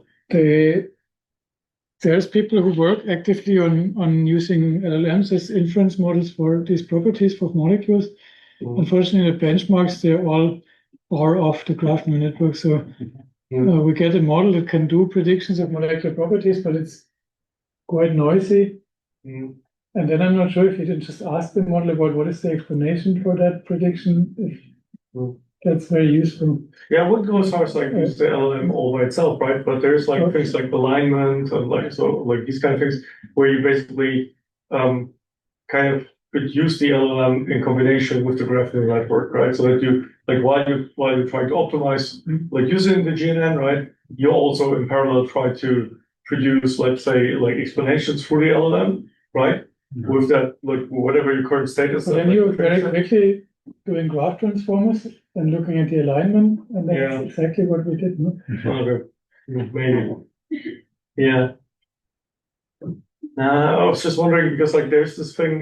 There's people who work actively on using LLMs as inference models for these properties for molecules. Unfortunately, the benchmarks, they're all far off the graph neural network. So we get a model that can do predictions of molecular properties, but it's quite noisy. And then I'm not sure if you can just ask the model about what is the explanation for that prediction, if that's very useful. Yeah, I wouldn't go as far as like use the LLM all by itself, right? But there's like things like alignment and like so like these kind of things where you basically kind of could use the LLM in combination with the graph neural network, right? So that you like while you're trying to optimize like using the GNN, right? You also in parallel try to produce, let's say, like explanations for the LLM, right? With that, like whatever your current state is. But then you're very quickly doing graph transformers and looking at the alignment, and that's exactly what we did. No? Okay. Maybe. Yeah. I was just wondering because like there's this thing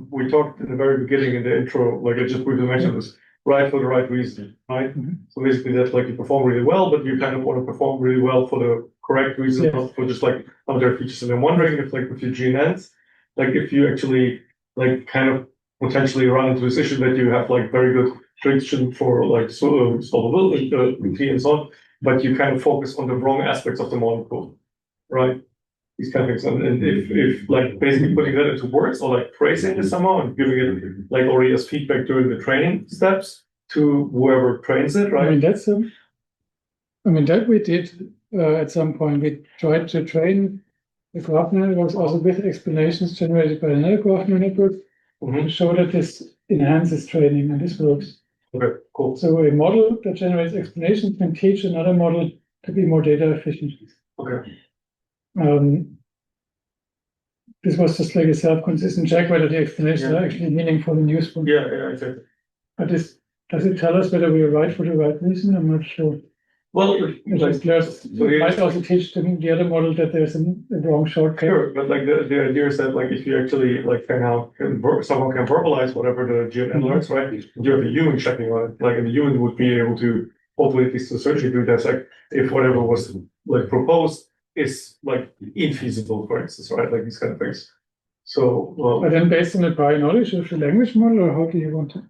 we talked in the very beginning in the intro, like I just briefly mentioned this, right for the right reason, right? So basically that's like you perform really well, but you kind of want to perform really well for the correct reason, not for just like other features. And I'm wondering if like with your GNNs, like if you actually like kind of potentially run into this issue that you have like very good prediction for like solvability and so on, but you kind of focus on the wrong aspects of the molecule, right? These kind of things. And if like basically putting that into words or like praising it somehow and giving it like already as feedback during the training steps to whoever trains it, right? I mean, that we did at some point. We tried to train the graph neural networks also with explanations generated by another graph neural network to show that this enhances training, and this works. Okay, cool. So a model that generates explanations can teach another model to be more data efficient. Okay. This was just like a self-consistent check whether the explanations are actually meaningful and useful. Yeah, exactly. But does it tell us whether we are right for the right reason? I'm not sure. Well, it might also teach the other model that there's a wrong shortcut. Sure, but like the idea is that like if you actually like someone can verbalize whatever the GNN learns, right? You have a human checking on it, like and the human would be able to hopefully at least to a certain degree that's like if whatever was like proposed is like infeasible, for instance, right? Like these kind of things. So but then based on the prior knowledge of the language model, or how do you want to?